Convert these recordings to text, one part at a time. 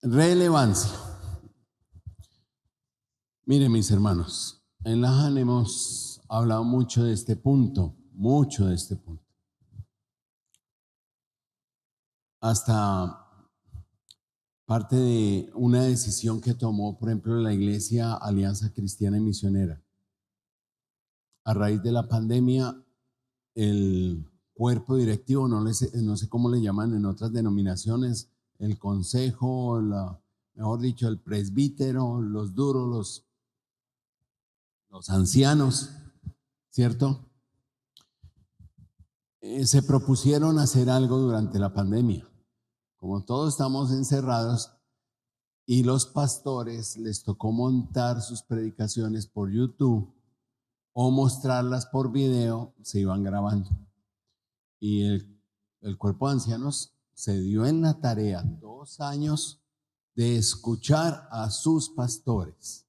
Relevancia. Miren, mis hermanos, en la JAN hemos hablado mucho de este punto, Hasta parte de una decisión que tomó, por ejemplo, la Iglesia Alianza Cristiana y Misionera. A raíz de la pandemia, el cuerpo directivo, no sé cómo le llaman en otras denominaciones, el consejo, mejor dicho, el presbítero, los duros, los ancianos, ¿cierto? Se propusieron hacer algo durante la pandemia. Como todos estamos encerrados y los pastores les tocó montar sus predicaciones por YouTube o mostrarlas por video, se iban grabando. Y el cuerpo de ancianos se dio en la tarea 2 años de escuchar a sus pastores.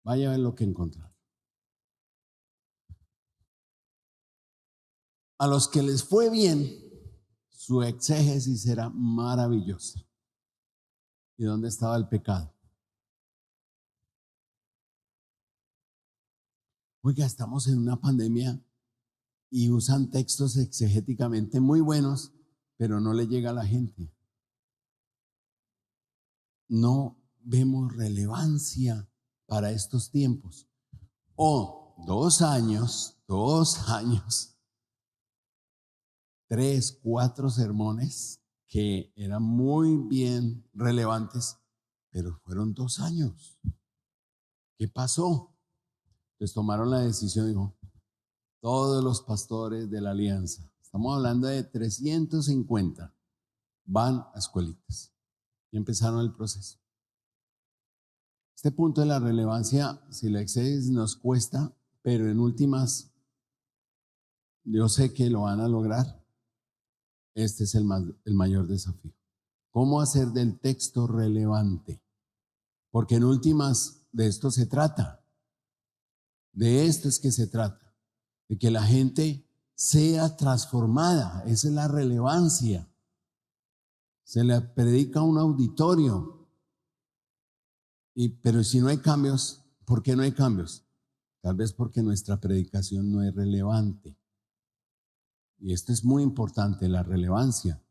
Vaya a ver lo que encontraron. A los que les fue bien, su exégesis era maravillosa. ¿Y dónde estaba el pecado? Oiga, estamos en una pandemia y usan textos exegéticamente muy buenos, pero no le llega a la gente. No vemos relevancia para estos tiempos. O 2 años, 3, 4 sermones que eran muy bien relevantes, pero fueron 2 años. ¿Qué pasó? Pues tomaron la decisión, dijo, todos los pastores de la alianza, estamos hablando de 350, van a escuelitas. Y empezaron el proceso. Este punto de la relevancia, si la exégesis nos cuesta, pero en últimas, yo sé que lo van a lograr. Este es el mayor desafío. ¿Cómo hacer del texto relevante? Porque en últimas, de esto se trata. De esto es que se trata. De que la gente sea transformada. Esa es la relevancia. Se le predica a un auditorio. Pero si no hay cambios, ¿por qué no hay cambios? Tal vez porque nuestra predicación no es relevante. Y esto es muy importante, la relevancia.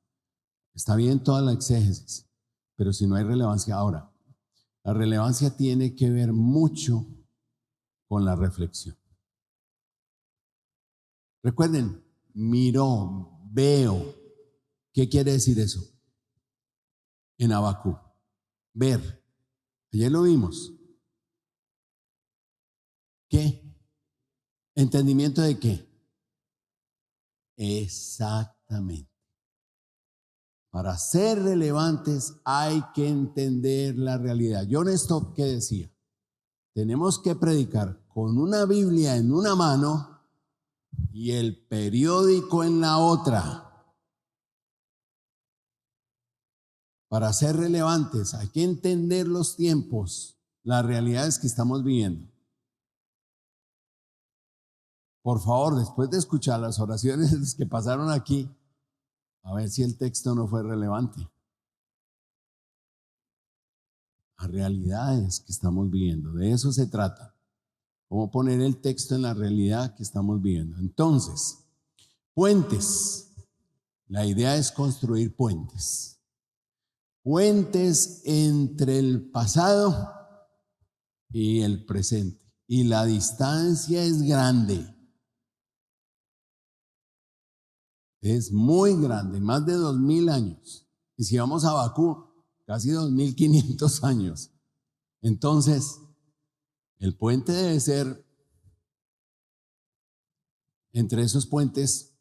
Está bien toda la exégesis, pero si no hay relevancia. Ahora, la relevancia tiene que ver mucho con la reflexión. Recuerden, miró, veo. ¿Qué quiere decir eso? En Habacuc, ver. Ayer lo vimos. ¿Qué? ¿Entendimiento de qué? Exactamente. Para ser relevantes hay que entender la realidad. John Stott, ¿qué decía? Tenemos que predicar con una Biblia en una mano y el periódico en la otra. Para ser relevantes hay que entender los tiempos, las realidades que estamos viviendo. Por favor, después de escuchar las oraciones que pasaron aquí, a ver si el texto no fue relevante. Las realidades que estamos viviendo, de eso se trata. Cómo poner el texto en la realidad que estamos viviendo. Entonces, puentes. La idea es construir puentes. Puentes entre el pasado y el presente. Y la distancia es grande. Es muy grande, más de 2000 años. Y si vamos a Habacuc, casi 2500 años. Entonces, el puente debe ser, entre esos puentes,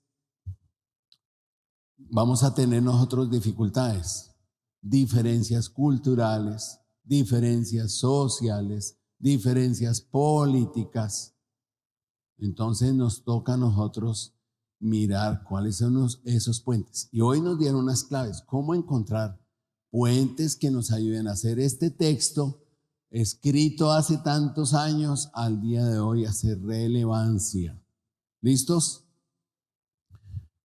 vamos a tener nosotros dificultades, diferencias culturales, diferencias sociales, diferencias políticas. Entonces nos toca a nosotros mirar cuáles son esos puentes. Y hoy nos dieron unas claves, cómo encontrar puentes que nos ayuden a hacer este texto escrito hace tantos años al día de hoy, a hacer relevancia. ¿Listos?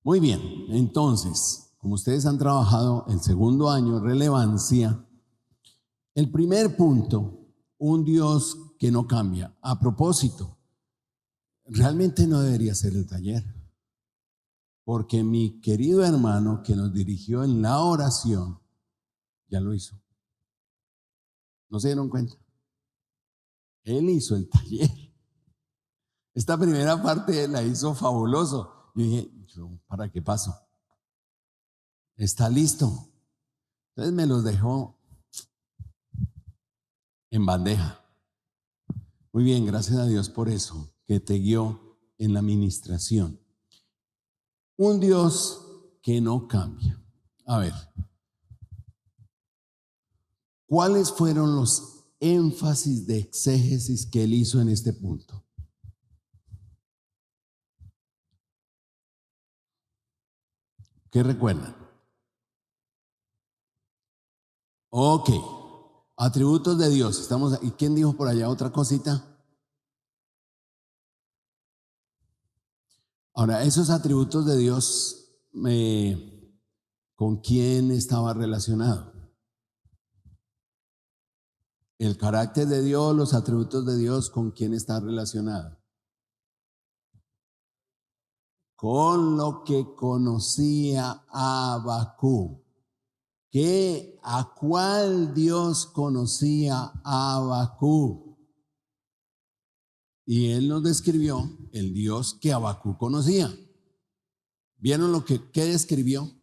Muy bien, entonces, como ustedes han trabajado el segundo año, relevancia, el primer punto, un Dios que no cambia. A propósito, realmente no debería ser el taller, porque mi querido hermano que nos dirigió en la oración ya lo hizo. ¿No se dieron cuenta? Él hizo el taller. Esta primera parte la hizo fabuloso. Yo dije, ¿para qué paso? Está listo. Entonces me los dejó en bandeja. Muy bien, gracias a Dios por eso, que te guió en la administración. Un Dios que no cambia. A ver, ¿cuáles fueron los énfasis de exégesis que él hizo en este punto? ¿Qué recuerdan? Ok, atributos de Dios. ¿Y quién dijo por allá otra cosita? Ahora, esos atributos de Dios, ¿con quién estaba relacionado? El carácter de Dios, los atributos de Dios, ¿con quién está relacionado? Con lo que conocía Habacuc. ¿A cuál Dios conocía a Habacuc? Y él nos describió el Dios que Habacuc conocía. ¿Vieron qué describió?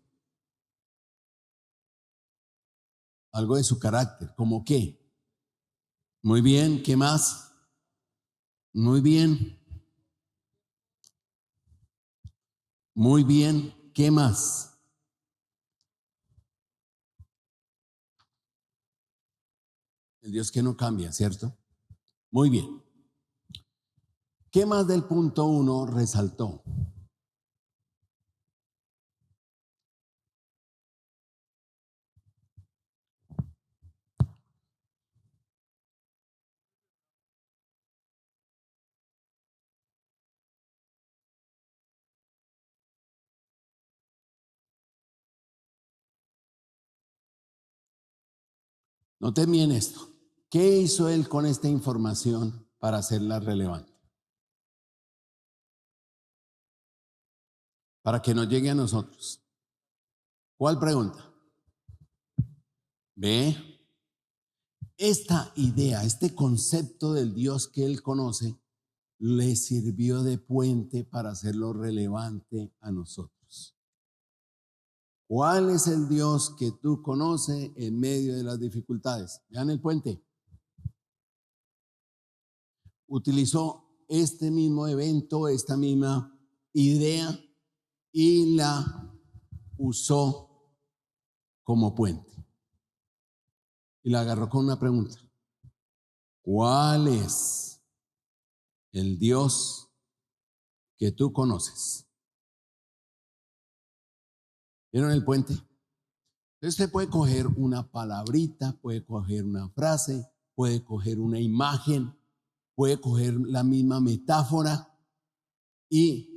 Algo de su carácter. ¿Cómo qué? Muy bien, ¿qué más? Muy bien, muy bien, ¿qué más? El Dios que no cambia, ¿cierto? Muy bien. ¿Qué más del punto 1 resaltó? Noten bien esto. ¿Qué hizo él con esta información para hacerla relevante? Para que nos llegue a nosotros. ¿Cuál pregunta? Ve, esta idea, este concepto del Dios que él conoce, le sirvió de puente para hacerlo relevante a nosotros. ¿Cuál es el Dios que tú conoces en medio de las dificultades? Vean el puente. Utilizó este mismo evento, esta misma idea y la usó como puente. Y la agarró con una pregunta. ¿Cuál es el Dios que tú conoces? ¿Vieron el puente? Entonces usted puede coger una palabrita, puede coger una frase, puede coger una imagen, puede coger la misma metáfora y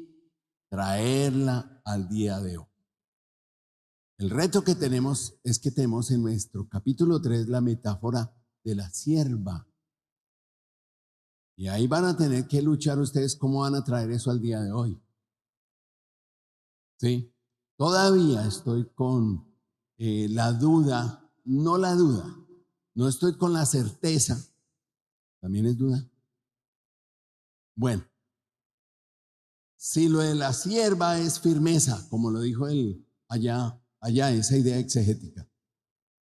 traerla al día de hoy. El reto que tenemos es que tenemos en nuestro capítulo 3 la metáfora de la sierva. Y ahí van a tener que luchar ustedes cómo van a traer eso al día de hoy. ¿Sí? Todavía estoy con la duda, no estoy con la certeza. ¿También es duda? Bueno, si lo de la sierva es firmeza, como lo dijo él allá, esa idea exegética,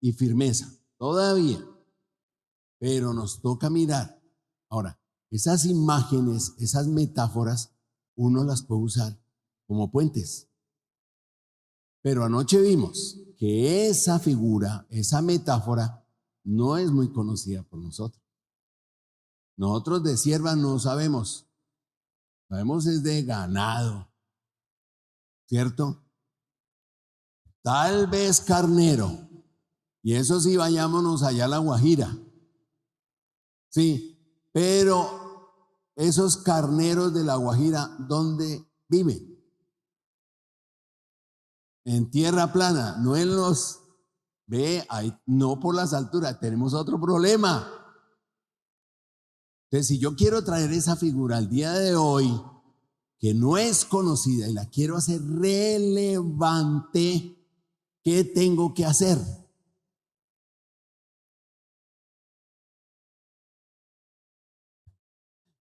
y firmeza, todavía, pero nos toca mirar. Ahora, esas imágenes, esas metáforas, uno las puede usar como puentes. Pero anoche vimos que esa figura, esa metáfora, no es muy conocida por nosotros. Nosotros de sierva no sabemos. Sabemos es de ganado, ¿cierto? Tal vez carnero. Y eso sí, vayámonos allá a La Guajira. Sí, pero esos carneros de La Guajira, ¿dónde viven? en tierra plana, no en los, ve, ahí, no por las alturas, tenemos otro problema. Entonces, si yo quiero traer esa figura al día de hoy, que no es conocida y la quiero hacer relevante, ¿qué tengo que hacer?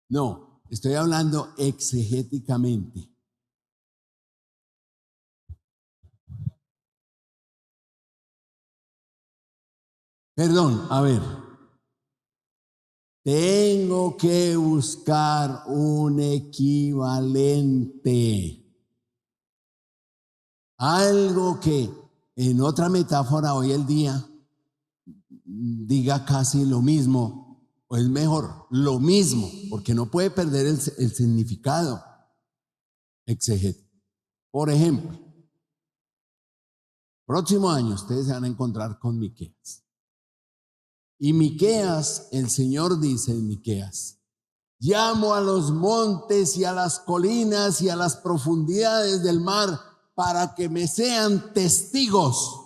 No, estoy hablando exegéticamente. Perdón, a ver. Tengo que buscar un equivalente. Algo que en otra metáfora hoy el día diga casi lo mismo, o es mejor, lo mismo, porque no puede perder el significado exegético. Por ejemplo, próximo año ustedes se van a encontrar con Miqueas. Y Miqueas, el Señor dice en Miqueas: llamo a los montes y a las colinas y a las profundidades del mar para que me sean testigos.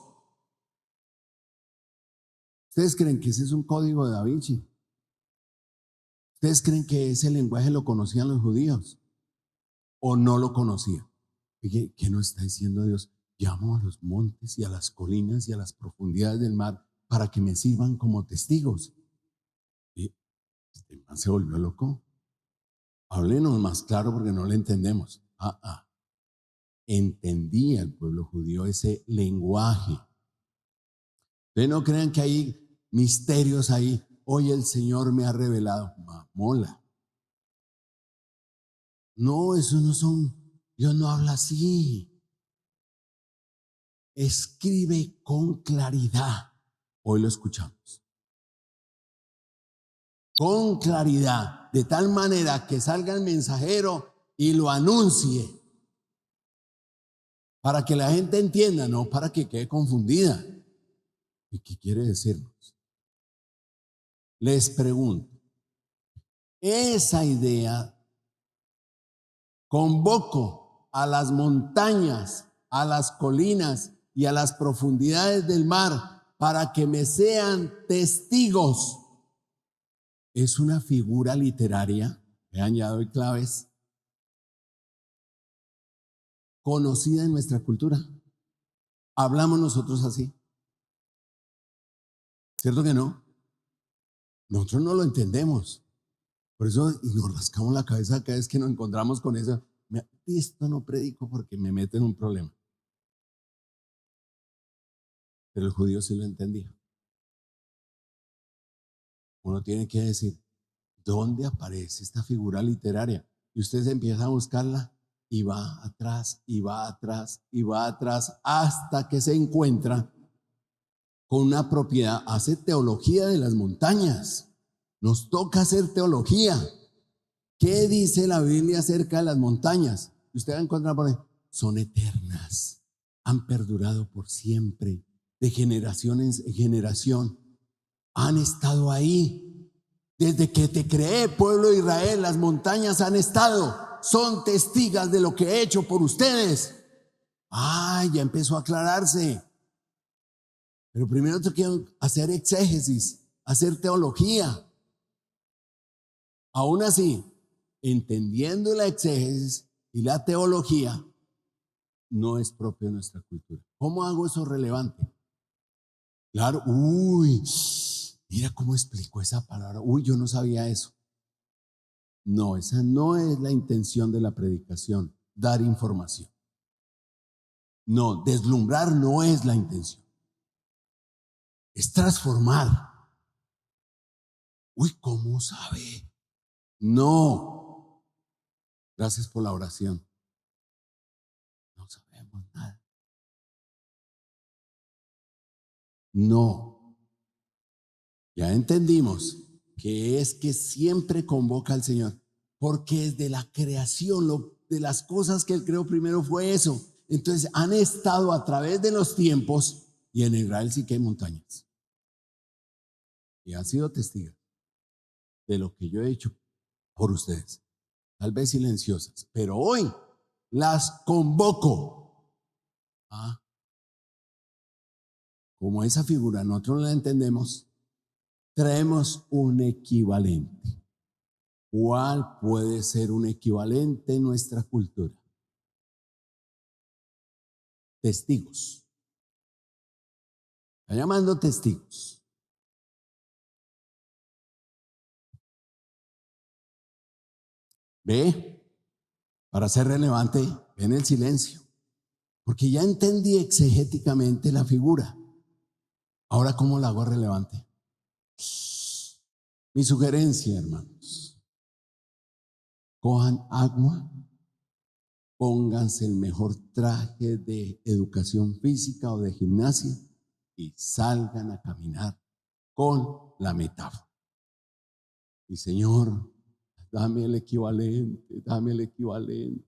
¿Ustedes creen que ese es un código de Da Vinci? ¿Ustedes creen que ese lenguaje lo conocían los judíos o no lo conocían? ¿Qué nos está diciendo Dios? Llamo a los montes y a las colinas y a las profundidades del mar para que me sirvan como testigos. Y este man se volvió loco. Háblenos más claro porque no le entendemos. Entendía el pueblo judío ese lenguaje. Ustedes no crean que hay misterios ahí. Hoy el Señor me ha revelado. Mamola. No, eso no son. Dios no habla así. Escribe con claridad. Hoy lo escuchamos. Con claridad. De tal manera que salga el mensajero y lo anuncie. Para que la gente entienda, no para que quede confundida. ¿Y qué quiere decirnos? Les pregunto, esa idea, convoco a las montañas, a las colinas y a las profundidades del mar para que me sean testigos, es una figura literaria, vean, ya doy claves, conocida en nuestra cultura. Hablamos nosotros así, ¿cierto que no? Nosotros no lo entendemos. Por eso y nos rascamos la cabeza cada vez que nos encontramos con eso. Esto no predico porque me meto en un problema. Pero el judío sí lo entendía. Uno tiene que decir, ¿dónde aparece esta figura literaria? Y usted empieza a buscarla y va atrás, y va atrás, y va atrás, hasta que se encuentra con una propiedad. Hace teología de las montañas. Nos toca hacer teología. ¿Qué dice la Biblia acerca de las montañas? Usted va a encontrar por ahí, son eternas, han perdurado por siempre, de generación en generación, han estado ahí. Desde que te creé, pueblo de Israel, las montañas han estado, son testigas de lo que he hecho por ustedes. Ya empezó a aclararse. Pero primero tengo que hacer exégesis, hacer teología. Aún así, entendiendo la exégesis y la teología, no es propio de nuestra cultura. ¿Cómo hago eso relevante? Claro, mira cómo explicó esa palabra. Yo no sabía eso. No, esa no es la intención de la predicación, dar información. No, deslumbrar no es la intención. Es transformar. ¿Cómo sabe? No. Gracias por la oración. No sabemos nada. No. Ya entendimos que es que siempre convoca al Señor, porque desde la creación, de las cosas que Él creó primero fue eso. Entonces han estado a través de los tiempos, y en Israel sí que hay montañas. Y han sido testigos de lo que yo he hecho por ustedes, tal vez silenciosas, pero hoy las convoco. como esa figura nosotros no la entendemos, traemos un equivalente. ¿Cuál puede ser un equivalente en nuestra cultura? Testigos. Está llamando testigos. Ve, para ser relevante, ve en el silencio. Porque ya entendí exegéticamente la figura. Ahora, ¿cómo la hago relevante? Mi sugerencia, hermanos, cojan agua, pónganse el mejor traje de educación física o de gimnasia y salgan a caminar con la metáfora. Y Señor, dame el equivalente,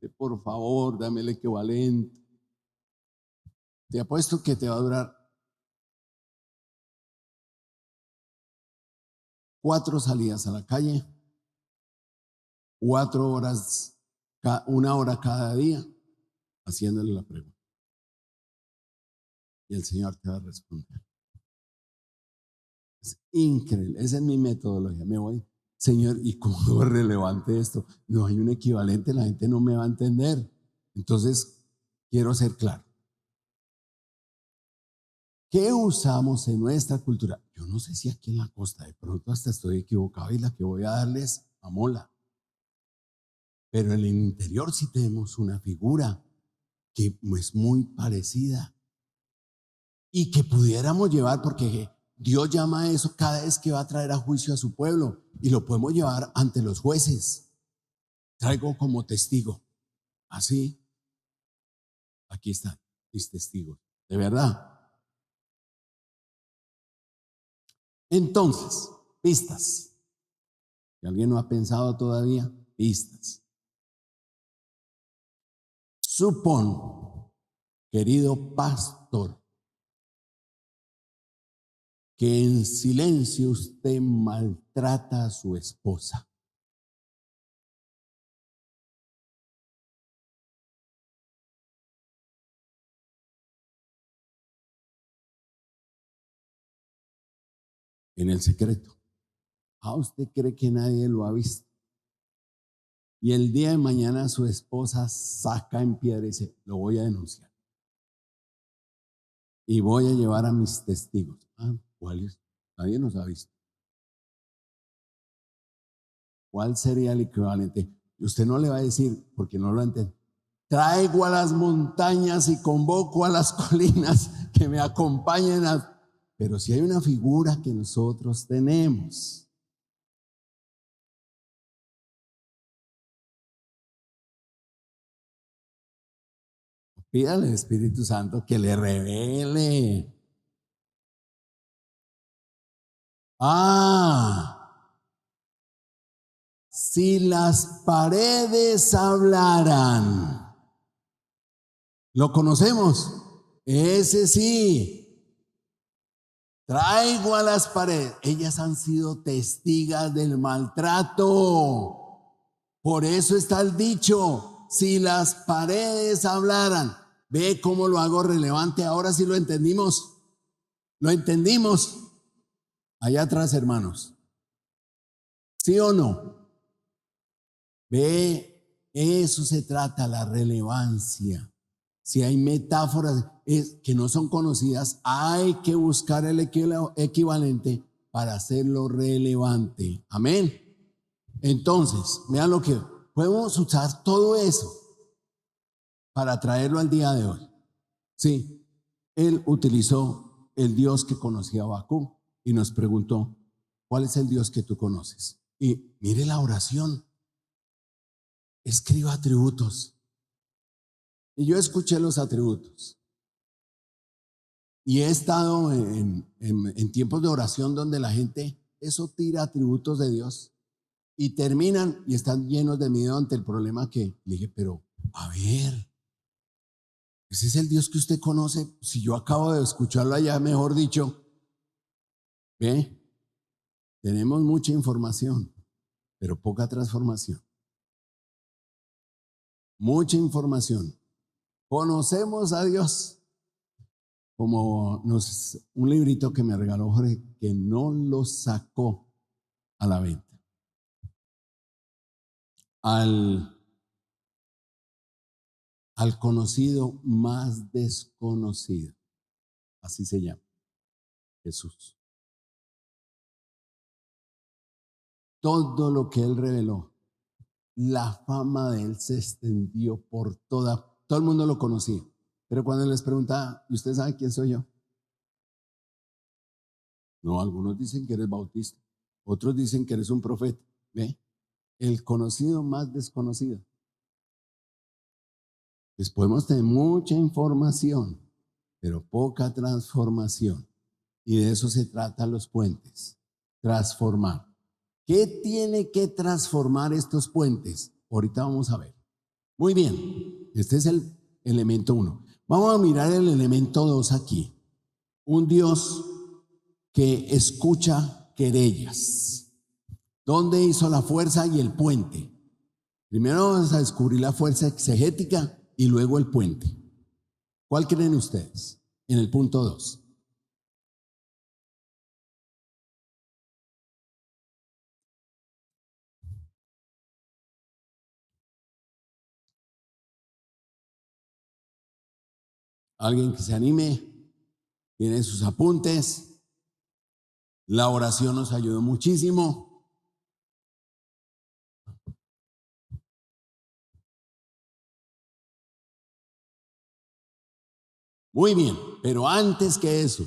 por favor, dame el equivalente. Te apuesto que te va a durar 4 salidas a la calle, 4 horas, 1 hora cada día, haciéndole la pregunta. Y el Señor te va a responder. Es increíble, esa es mi metodología. Me voy, Señor, ¿y cómo es relevante esto? No hay un equivalente, la gente no me va a entender. Entonces, quiero ser claro. ¿Qué usamos en nuestra cultura? Yo no sé si aquí en la costa, de pronto hasta estoy equivocado y la que voy a darles amola. Pero en el interior sí tenemos una figura que es muy parecida y que pudiéramos llevar, porque Dios llama a eso cada vez que va a traer a juicio a su pueblo y lo podemos llevar ante los jueces. Traigo como testigo. Así, aquí están mis testigos. De verdad. Entonces, pistas. Si alguien no ha pensado todavía, pistas. Supón, querido pastor, que en silencio usted maltrata a su esposa. En el secreto. ¿Usted cree que nadie lo ha visto? Y el día de mañana su esposa saca en piedra y dice, lo voy a denunciar. Y voy a llevar a mis testigos. ¿Cuáles? Nadie nos ha visto. ¿Cuál sería el equivalente? Y usted no le va a decir, porque no lo entiende. Traigo a las montañas y convoco a las colinas que me acompañen. Pero si hay una figura que nosotros tenemos. Pídale al Espíritu Santo que le revele. Si las paredes hablaran. ¿Lo conocemos? Ese sí. Traigo a las paredes. Ellas han sido testigas del maltrato. Por eso está el dicho, si las paredes hablaran. Ve cómo lo hago relevante. Ahora sí lo entendimos. Lo entendimos. Allá atrás, hermanos. ¿Sí o no? Ve, eso se trata, la relevancia. Si hay metáforas que no son conocidas, hay que buscar el equivalente para hacerlo relevante. Amén. Entonces, vean lo que podemos usar todo eso para traerlo al día de hoy. Sí, él utilizó el Dios que conocía a Habacuc y nos preguntó, ¿cuál es el Dios que tú conoces? Y mire la oración. Escriba atributos. Y yo escuché los atributos. Y he estado en tiempos de oración donde la gente eso tira atributos de Dios y terminan y están llenos de miedo ante el problema que le dije, pero a ver, ese es el Dios que usted conoce. Si yo acabo de escucharlo allá, mejor dicho, ¿ve? Tenemos mucha información, pero poca transformación. Mucha información. Conocemos a Dios, como un librito que me regaló Jorge, que no lo sacó a la venta. Al conocido más desconocido, así se llama, Jesús. Todo lo que él reveló, la fama de él se extendió por todo el mundo lo conocía. Pero cuando les preguntaba, ¿y usted sabe quién soy yo? No, algunos dicen que eres bautista, otros dicen que eres un profeta. ¿Ve? El conocido más desconocido. Pues podemos tener mucha información, pero poca transformación. Y de eso se trata los puentes, transformar. ¿Qué tiene que transformar estos puentes? Ahorita vamos a ver. Muy bien, este es el elemento 1. Vamos a mirar el elemento 2 aquí. Un Dios que escucha querellas. ¿Dónde hizo la fuerza y el puente? Primero vamos a descubrir la fuerza exegética y luego el puente. ¿Cuál creen ustedes? En el punto 2. Alguien que se anime, tiene sus apuntes. La oración nos ayudó muchísimo. Muy bien, pero antes que eso,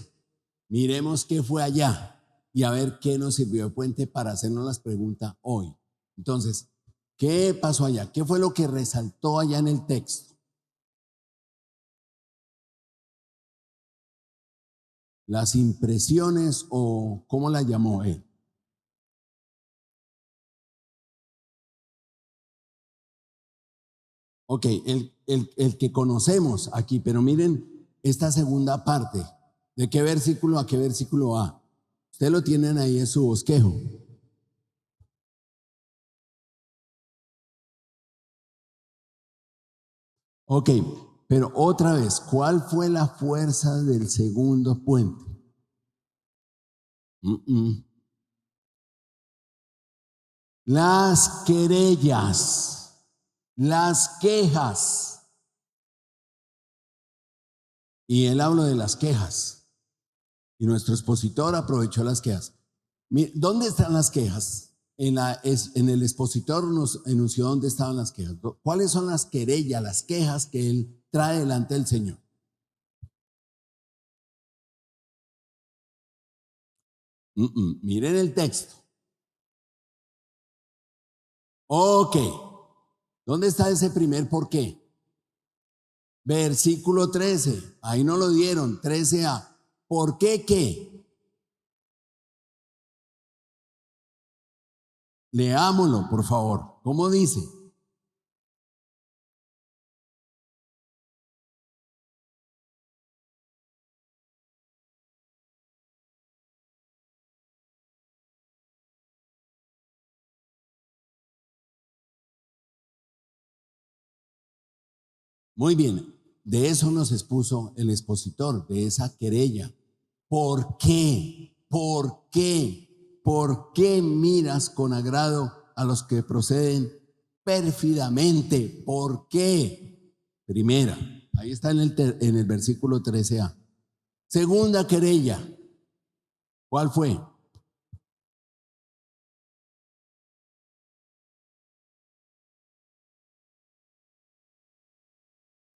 miremos qué fue allá y a ver qué nos sirvió de puente para hacernos las preguntas hoy. Entonces, ¿qué pasó allá? ¿Qué fue lo que resaltó allá en el texto? Las impresiones o ¿cómo la llamó él? Ok, el que conocemos aquí, pero miren esta segunda parte. ¿De qué versículo a qué versículo va? Ustedes lo tienen ahí en su bosquejo. Ok, pero otra vez, ¿cuál fue la fuerza del segundo puente? Las querellas, las quejas. Y él habló de las quejas. Y nuestro expositor aprovechó las quejas. ¿Dónde están las quejas? En el expositor nos enunció dónde estaban las quejas. ¿Cuáles son las querellas, las quejas que él trae delante del Señor? Miren el texto. Ok. ¿Dónde está ese primer por qué? Versículo 13. Ahí no lo dieron. 13a. ¿Por qué qué? Leámoslo, por favor. ¿Cómo dice? Muy bien, de eso nos expuso el expositor, de esa querella. ¿Por qué? ¿Por qué? ¿Por qué miras con agrado a los que proceden pérfidamente? ¿Por qué? Primera, ahí está en el versículo 13a. Segunda querella, ¿cuál fue?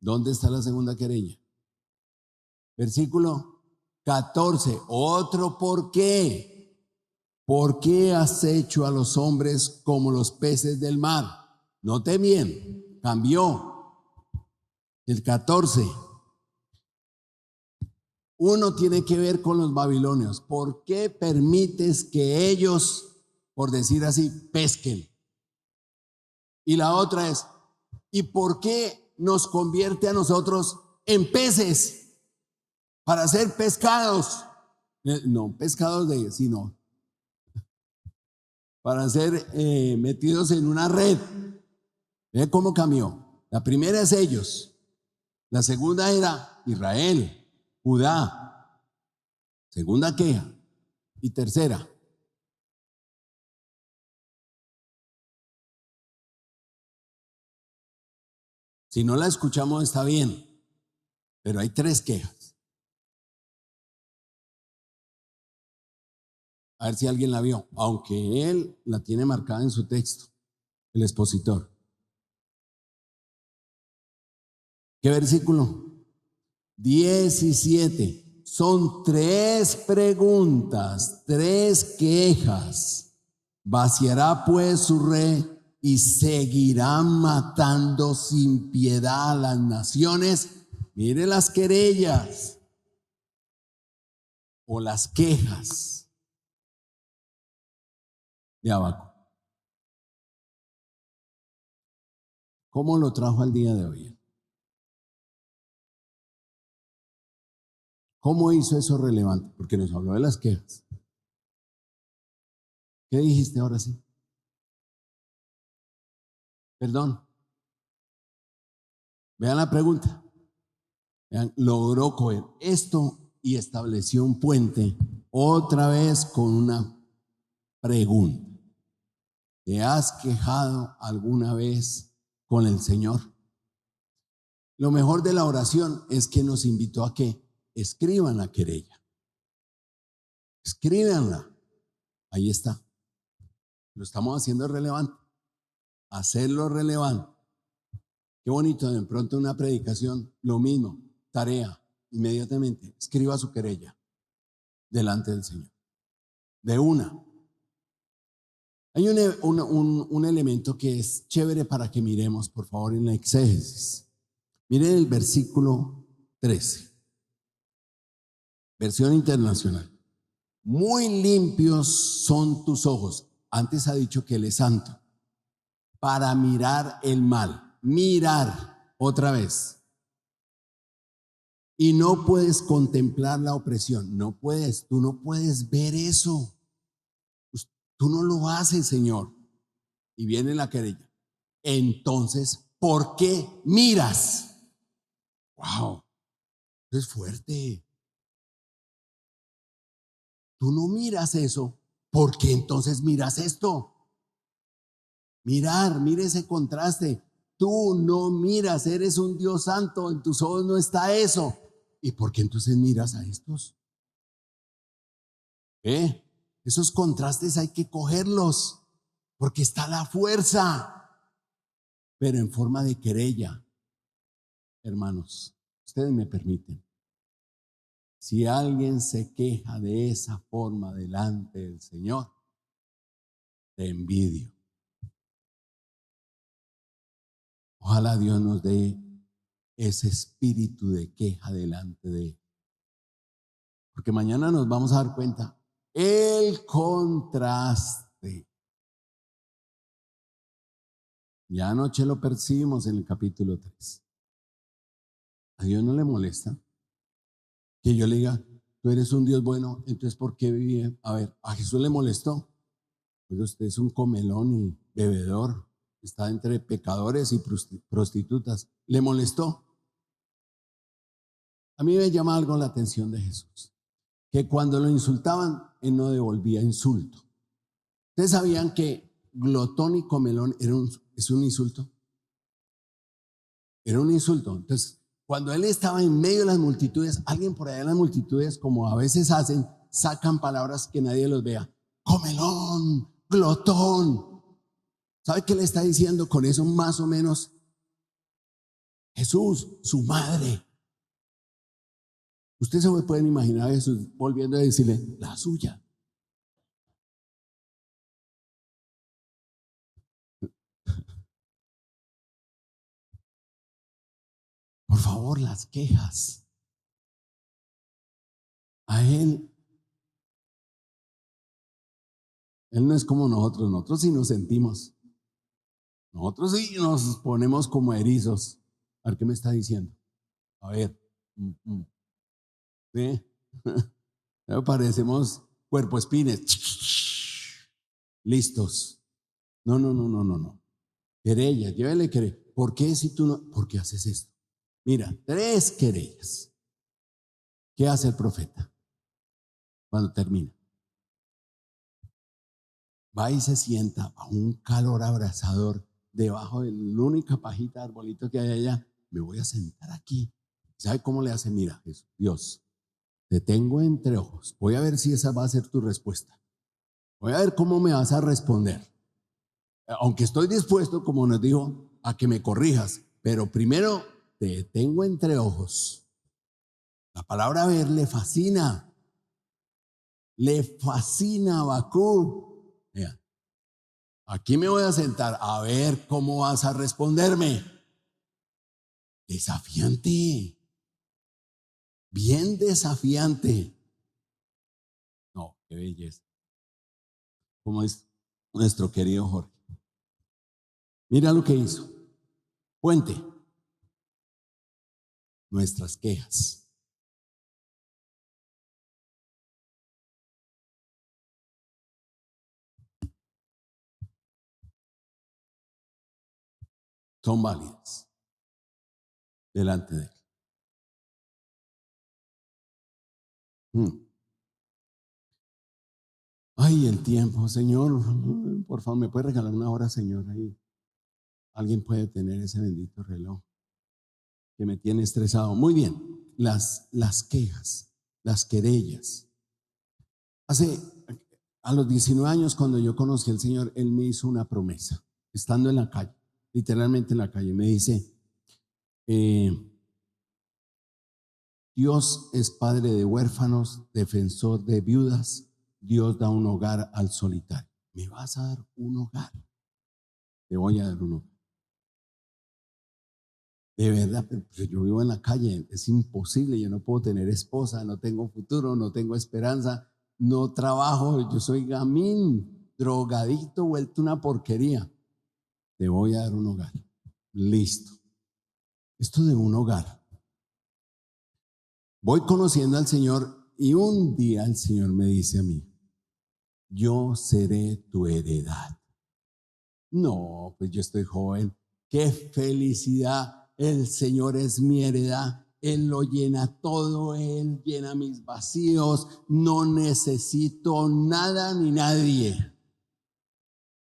¿Dónde está la segunda querella? Versículo 14, otro por qué. ¿Por qué has hecho a los hombres como los peces del mar? Note bien, cambió. El 14. Uno tiene que ver con los babilonios. ¿Por qué permites que ellos, por decir así, pesquen? Y la otra es, ¿y por qué nos convierte a nosotros en peces para ser pescados? No pescados sino para ser metidos en una red. ¿Ve cómo cambió? La primera es ellos. La segunda era Israel. Judá, segunda queja. Y tercera, si no la escuchamos está bien, pero hay 3 quejas. A ver si alguien la vio, aunque él la tiene marcada en su texto, el expositor. ¿Qué versículo? 17. Son 3 preguntas, 3 quejas. Vaciará pues su rey y seguirá matando sin piedad a las naciones. Mire las querellas o las quejas de Habacuc. ¿Cómo lo trajo al día de hoy? ¿Cómo hizo eso relevante? Porque nos habló de las quejas. ¿Qué dijiste ahora sí? Perdón. Vean la pregunta. Vean, logró coger esto y estableció un puente otra vez con una pregunta. ¿Te has quejado alguna vez con el Señor? Lo mejor de la oración es que nos invitó a que escriban la querella. Escríbanla. Ahí está. Lo estamos haciendo relevante. Hacerlo relevante. Qué bonito, de pronto una predicación, lo mismo, tarea, inmediatamente, escriba su querella delante del Señor. De una. Hay un elemento que es chévere para que miremos, por favor, en la exégesis. Miren el versículo 13, versión internacional. Muy limpios son tus ojos. Antes ha dicho que Él es santo. Para mirar el mal. Mirar otra vez. Y no puedes contemplar la opresión. No puedes, tú no puedes ver eso. Tú no lo haces, Señor. Y viene la querella. Entonces, ¿por qué miras? Wow, eso es fuerte. Tú no miras eso. ¿Por qué entonces miras esto? Mire ese contraste. Tú no miras, eres un Dios santo, en tus ojos no está eso. ¿Y por qué entonces miras a estos? Esos contrastes hay que cogerlos, porque está la fuerza, pero en forma de querella. Hermanos, ustedes me permiten. Si alguien se queja de esa forma delante del Señor, te envidio. Ojalá Dios nos dé ese espíritu de queja delante de Él. Porque mañana nos vamos a dar cuenta. El contraste. Ya anoche lo percibimos en el capítulo 3. A Dios no le molesta que yo le diga, tú eres un Dios bueno, entonces ¿por qué vive? A ver, a Jesús le molestó. Pues usted es un comelón y bebedor. Está entre pecadores y prostitutas. ¿Le molestó? A mí me llama algo la atención de Jesús. Que cuando lo insultaban, Él no devolvía insulto. ¿Ustedes sabían que glotón y comelón es un insulto? Era un insulto. Entonces, cuando Él estaba en medio de las multitudes, alguien por allá en las multitudes, como a veces hacen, sacan palabras que nadie los vea. Comelón, glotón. ¿Sabe qué le está diciendo con eso más o menos? Jesús, su madre. Ustedes se pueden imaginar a Jesús volviendo a decirle, la suya. Por favor, las quejas. A Él no es como nosotros sí nos sentimos. Nosotros sí nos ponemos como erizos. A ver, ¿qué me está diciendo? A ver. ¿Sí? Parecemos cuerpoespines. Listos. No. Querella, llévele querella. ¿Por qué si tú no? ¿Por qué haces esto? Mira, 3 querellas. ¿Qué hace el profeta cuando termina? Va y se sienta a un calor abrasador debajo de la única pajita de arbolito que hay allá. Me voy a sentar aquí. ¿Sabe cómo le hace? Mira, Dios, te tengo entre ojos. Voy a ver si esa va a ser tu respuesta. Voy a ver cómo me vas a responder. Aunque estoy dispuesto, como nos dijo, a que me corrijas, pero primero te tengo entre ojos. La palabra ver le fascina a Bakú. Mira, aquí me voy a sentar a ver cómo vas a responderme. Desafiante, bien desafiante. No, qué belleza. Como es nuestro querido Jorge. Mira lo que hizo. Puente, nuestras quejas. Son válidas delante de él. Ay, el tiempo, Señor, por favor, ¿me puede regalar una hora, Señor? Ahí alguien puede tener ese bendito reloj que me tiene estresado. Muy bien, las quejas, las querellas. A los 19 años, cuando yo conocí al Señor, Él me hizo una promesa, estando en la calle, literalmente en la calle. Me dice, Dios es padre de huérfanos, defensor de viudas. Dios da un hogar al solitario. ¿Me vas a dar un hogar? Te voy a dar un hogar. De verdad, pero yo vivo en la calle, es imposible, yo no puedo tener esposa, no tengo futuro, no tengo esperanza, no trabajo, yo soy gamín, drogadicto, vuelto una porquería. Te voy a dar un hogar. Listo. Esto de un hogar. Voy conociendo al Señor y un día el Señor me dice a mí, yo seré tu heredad. No, pues yo estoy joven. Qué felicidad. El Señor es mi heredad. Él lo llena todo. Él llena mis vacíos. No necesito nada ni nadie.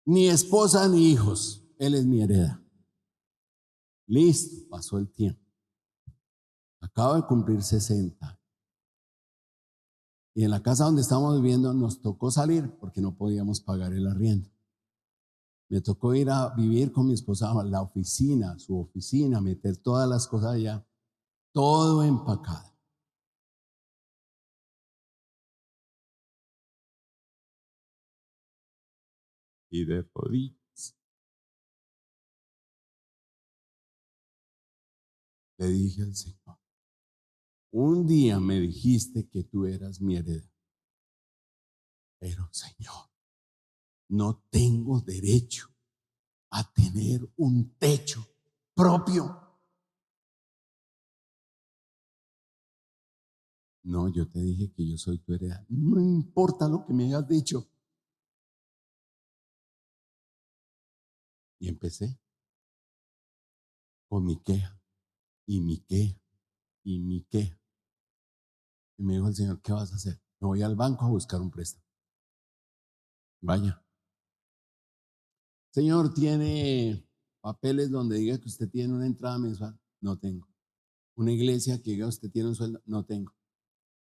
Ni esposa ni hijos. Él es mi heredad. Listo, pasó el tiempo. Acabo de cumplir 60. Y en la casa donde estábamos viviendo nos tocó salir porque no podíamos pagar el arriendo. Me tocó ir a vivir con mi esposa a la oficina, su oficina, meter todas las cosas allá, todo empacado. Y de rodillas le dije al Señor, un día me dijiste que tú eras mi heredad, pero Señor, no tengo derecho a tener un techo propio. No, yo te dije que yo soy tu heredad. No importa lo que me hayas dicho. Y empecé con mi queja y mi queja y mi queja. Y me dijo el Señor, ¿qué vas a hacer? Me voy al banco a buscar un préstamo. Vaya. Señor, ¿tiene papeles donde diga que usted tiene una entrada mensual? No tengo. Una iglesia que diga que usted tiene un sueldo? No tengo.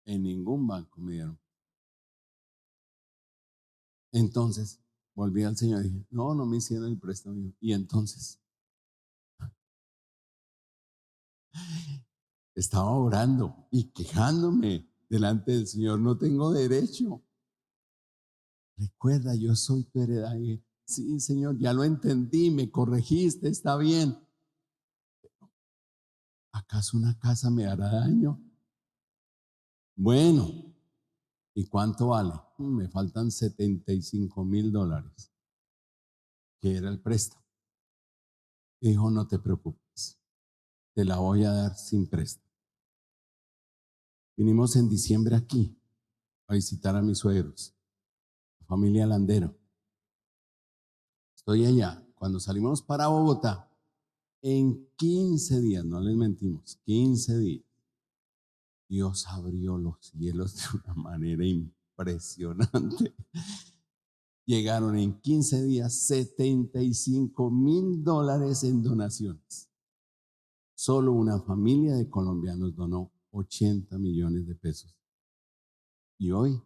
En ningún banco me dieron. Entonces, volví al Señor y dije, no, no me hicieron el préstamo. Y entonces, estaba orando y quejándome delante del Señor. No tengo derecho. Recuerda, yo soy tu heredad. Y dije, sí, Señor, ya lo entendí, me corregiste, está bien. ¿Acaso una casa me hará daño? Bueno, ¿y cuánto vale? Me faltan $75,000, que era el préstamo. Y dijo, no te preocupes, te la voy a dar sin préstamo. Vinimos en diciembre aquí a visitar a mis suegros, familia Landero. Estoy allá. Cuando salimos para Bogotá, en 15 días, no les mentimos, 15 días, Dios abrió los cielos de una manera impresionante. Llegaron en 15 días $75,000 en donaciones. Solo una familia de colombianos donó 80 millones de pesos. Y hoy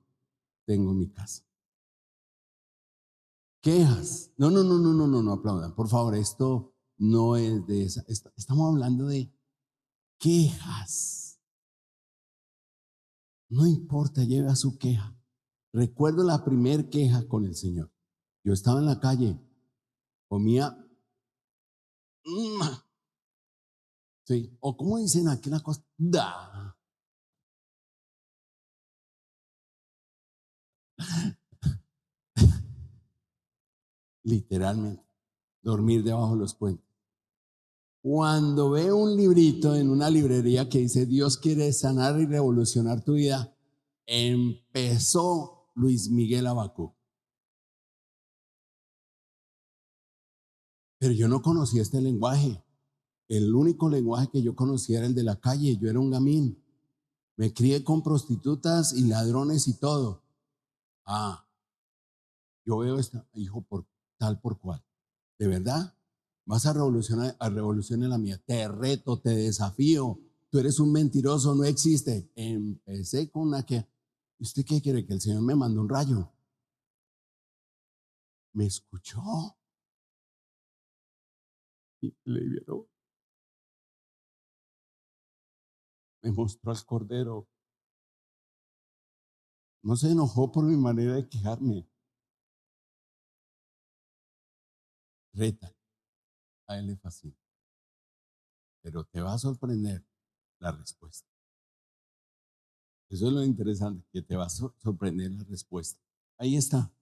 tengo mi casa. Quejas. No aplaudan. Por favor, esto no es de esa. Estamos hablando de quejas. No importa, lleva su queja. Recuerdo la primer queja con el Señor. Yo estaba en la calle, comía. Sí, o como dicen aquí la cosa, da. Literalmente, dormir debajo de los puentes. Cuando veo un librito en una librería que dice Dios quiere sanar y revolucionar tu vida, empezó Luis Miguel Abacú. Pero yo no conocía este lenguaje. El único lenguaje que yo conocía era el de la calle. Yo era un gamín. Me crié con prostitutas y ladrones y todo. Yo veo esto, hijo, por tal por cual. ¿De verdad? ¿Vas a revolucionar la mía? Te reto, te desafío. Tú eres un mentiroso, no existe. Empecé con una que, ¿usted qué quiere? Que el Señor me mande un rayo. Me escuchó y le liberó. Me mostró al Cordero. No se enojó por mi manera de quejarme. Reta, a él le fascina. Pero te va a sorprender la respuesta. Eso es lo interesante, que te va a sorprender la respuesta. Ahí está.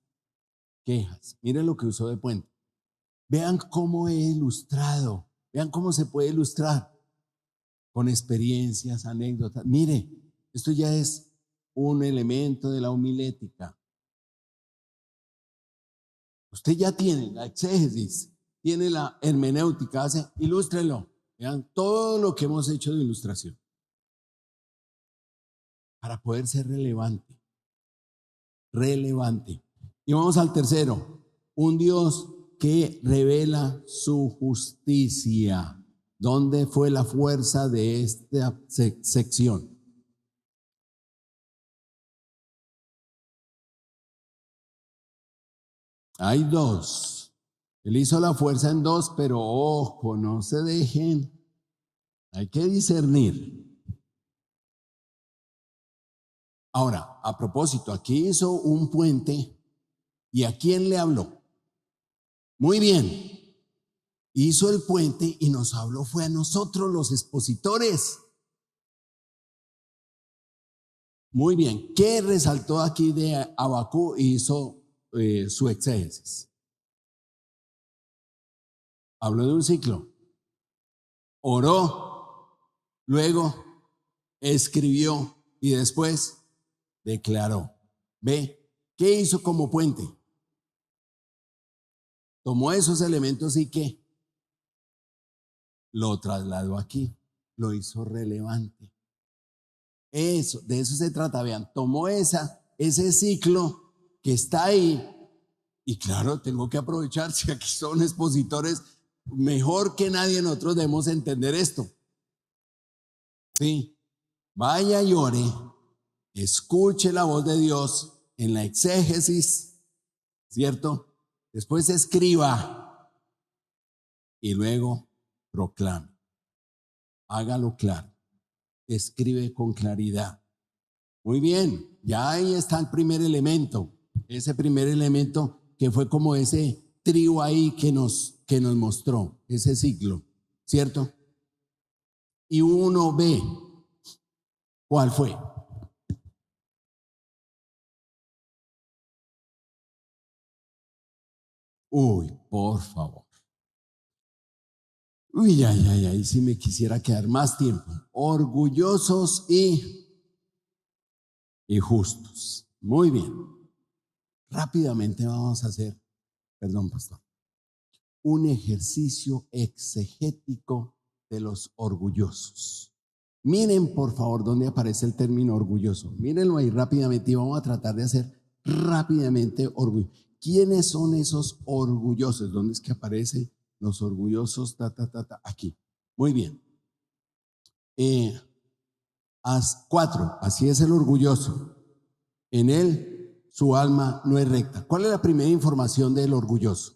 Quejas. Miren lo que usó de puente. Vean cómo he ilustrado. Vean cómo se puede ilustrar con experiencias, anécdotas. Mire, esto ya es un elemento de la homilética. Usted ya tiene la exégesis, tiene la hermenéutica, ilústrelo. Vean todo lo que hemos hecho de ilustración para poder ser relevante. Y vamos al tercero, un Dios que revela su justicia. ¿Dónde fue la fuerza de esta sección? Hay dos. Él hizo la fuerza en dos, pero ojo, no se dejen. Hay que discernir. Ahora, a propósito, aquí hizo un puente y ¿a quién le habló? Muy bien. Hizo el puente y nos habló, fue a nosotros los expositores. Muy bien. ¿Qué resaltó aquí de Abacú y hizo su exégesis? Habló de un ciclo. Oró, luego escribió y después declaró. ¿Ve? ¿Qué hizo como puente? Tomó esos elementos y ¿qué? Lo trasladó aquí, lo hizo relevante. Eso, de eso se trata, vean, tomó ese ciclo que está ahí y claro, tengo que aprovechar, si aquí son expositores, mejor que nadie nosotros debemos entender esto. Sí, vaya y ore, escuche la voz de Dios en la exégesis, ¿cierto? Después escriba y luego proclame. Hágalo claro, escribe con claridad. Muy bien, ya ahí está el primer elemento, ese primer elemento que fue como ese trío ahí que nos mostró, ese ciclo, ¿cierto? Y uno ve, ¿cuál fue? Uy, por favor. Uy, ay, si me quisiera quedar más tiempo. Orgullosos y justos. Muy bien. Rápidamente vamos a hacer, perdón, pastor, un ejercicio exegético de los orgullosos. Miren, por favor, dónde aparece el término orgulloso. Mírenlo ahí rápidamente y vamos a tratar de hacer rápidamente orgullo. ¿Quiénes son esos orgullosos? ¿Dónde es que aparecen los orgullosos? Aquí. Muy bien. 4. Así es el orgulloso. En él su alma no es recta. ¿Cuál es la primera información del orgulloso?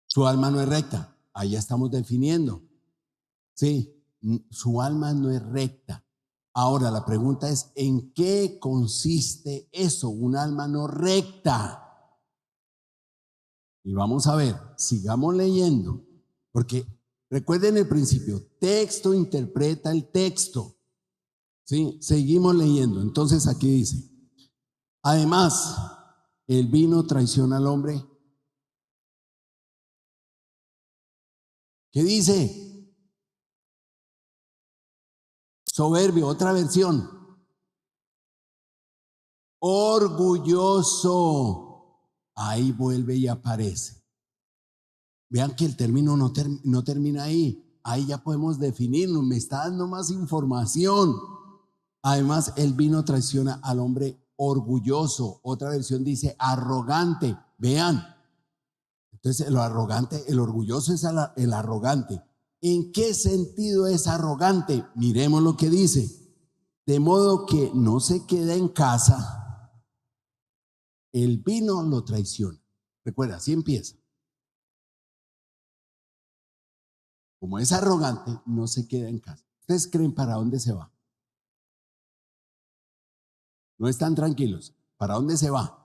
Su alma no es recta. Ahí ya estamos definiendo. Sí, su alma no es recta. Ahora la pregunta es, ¿en qué consiste eso? Un alma no recta. Y vamos a ver, sigamos leyendo, porque recuerden el principio, texto interpreta el texto. Sí, seguimos leyendo. Entonces aquí dice, además, el vino traiciona al hombre. ¿Qué dice? Soberbio, otra versión. Orgulloso. Ahí vuelve y aparece. Vean que el término no termina ahí. Ahí ya podemos definirlo. Me está dando más información. Además, el vino traiciona al hombre orgulloso. Otra versión dice arrogante. Vean. Entonces, lo arrogante, el orgulloso es el arrogante. ¿En qué sentido es arrogante? Miremos lo que dice. De modo que no se queda en casa, el vino lo traiciona. Recuerda, así empieza. Como es arrogante, no se queda en casa. ¿Ustedes creen para dónde se va? No están tranquilos. ¿Para dónde se va?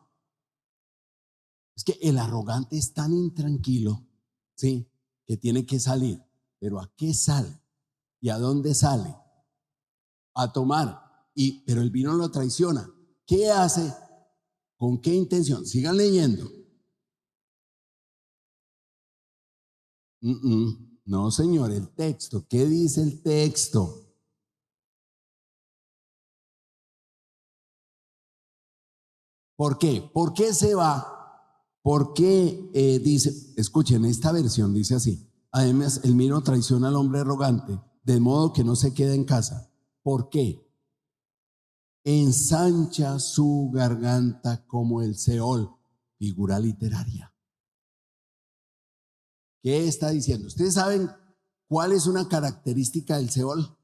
Es que el arrogante es tan intranquilo, ¿sí? Que tiene que salir. ¿Pero a qué sale? ¿Y a dónde sale? A tomar. Pero el vino lo traiciona. ¿Qué hace? ¿Con qué intención? Sigan leyendo. No, señor, el texto. ¿Qué dice el texto? ¿Por qué? ¿Por qué se va? ¿Por qué dice? Escuchen, esta versión dice así. Además, el vino traiciona al hombre arrogante, de modo que no se queda en casa. ¿Por qué? Ensancha su garganta como el Seol, figura literaria. ¿Qué está diciendo? ¿Ustedes saben cuál es una característica del Seol?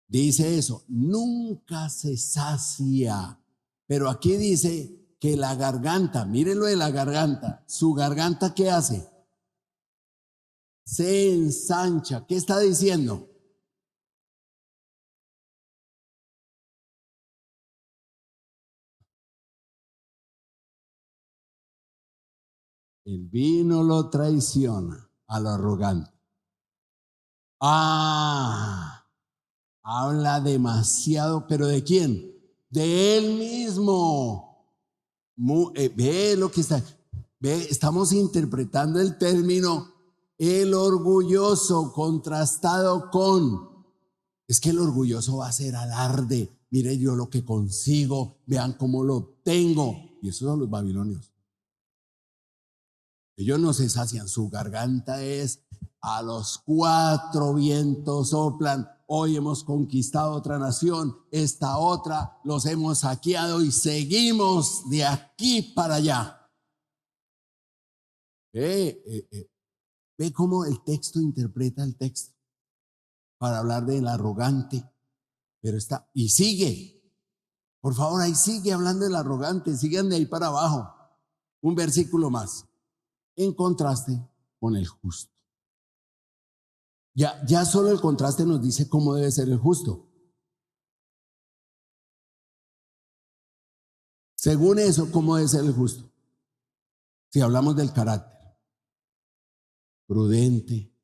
Dice eso, nunca se sacia. Pero aquí dice que la garganta, mírenlo de la garganta, su garganta ¿qué hace? Se ensancha. ¿Qué está diciendo? El vino lo traiciona a lo arrogante. Habla demasiado, pero ¿de quién? De él mismo. Ve lo que está. Ve, estamos interpretando el término el orgulloso contrastado con. Es que el orgulloso va a hacer alarde. Mire yo lo que consigo. Vean cómo lo tengo. Y esos son los babilonios. Ellos no se sacian, su garganta es a los 4 vientos soplan. Hoy hemos conquistado otra nación, esta otra los hemos saqueado y seguimos de aquí para allá. Ve cómo el texto interpreta el texto para hablar del arrogante, pero está, y sigue. Por favor, ahí sigue hablando del arrogante, sigan de ahí para abajo. Un versículo más, en contraste con el justo. Ya solo el contraste nos dice cómo debe ser el justo. Según eso, ¿cómo debe ser el justo? Si hablamos del carácter, prudente,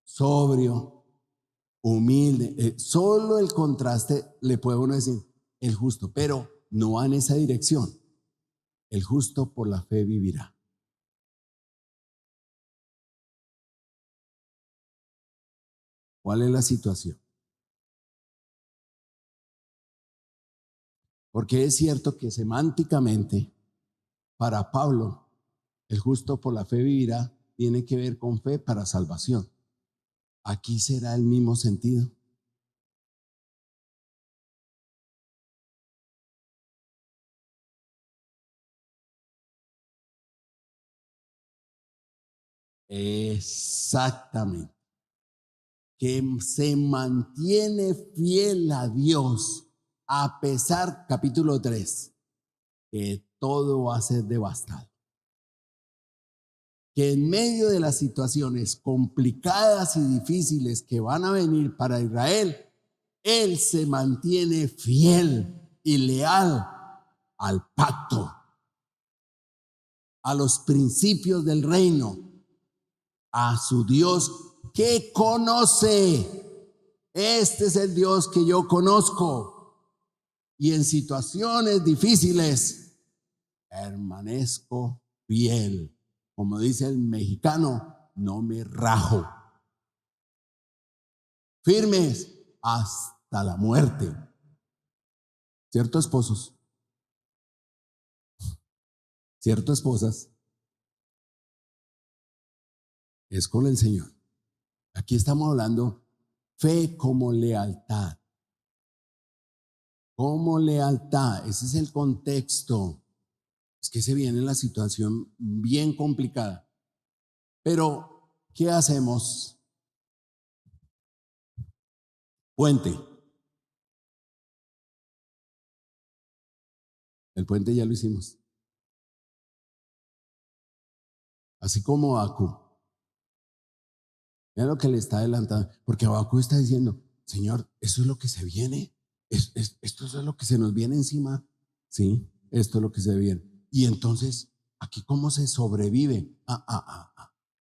sobrio, humilde, solo el contraste le puede uno decir el justo, pero no va en esa dirección. El justo por la fe vivirá. ¿Cuál es la situación? Porque es cierto que semánticamente, para Pablo, el justo por la fe vivirá tiene que ver con fe para salvación. Aquí será el mismo sentido. Exactamente. Que se mantiene fiel a Dios a pesar, capítulo 3, que todo va a ser devastado. Que en medio de las situaciones complicadas y difíciles que van a venir para Israel, Él se mantiene fiel y leal al pacto, a los principios del reino, a su Dios que conoce. Este es el Dios que yo conozco. Y en situaciones difíciles permanezco fiel. Como dice el mexicano, no me rajo. Firmes hasta la muerte. ¿Cierto, esposos? ¿Cierto, esposas? Es con el Señor. Aquí estamos hablando fe como lealtad. Como lealtad. Ese es el contexto. Es que se viene la situación bien complicada. Pero, ¿qué hacemos? Puente. El puente ya lo hicimos. Así como Habacuc. Vean lo que le está adelantando. Porque Habacuc está diciendo, Señor, eso es lo que se viene. Esto es lo que se nos viene encima. Sí, esto es lo que se viene. Y entonces, ¿aquí cómo se sobrevive?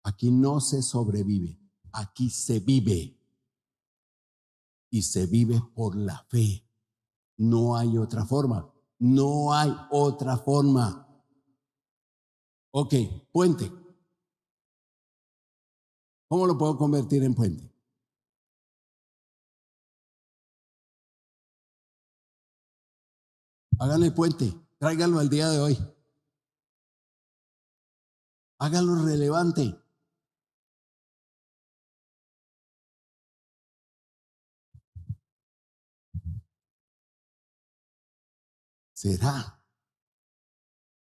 Aquí no se sobrevive. Aquí se vive. Y se vive por la fe. No hay otra forma. No hay otra forma. Ok, puente. ¿Cómo lo puedo convertir en puente? Háganle el puente, tráiganlo al día de hoy. Háganlo relevante. Será.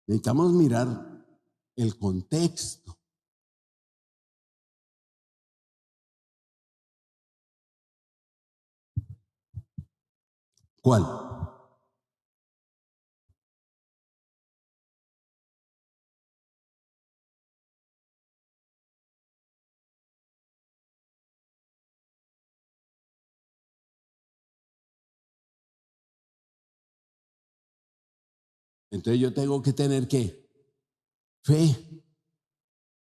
Necesitamos mirar el contexto. ¿Cuál? Entonces yo tengo que tener ¿qué? Fe.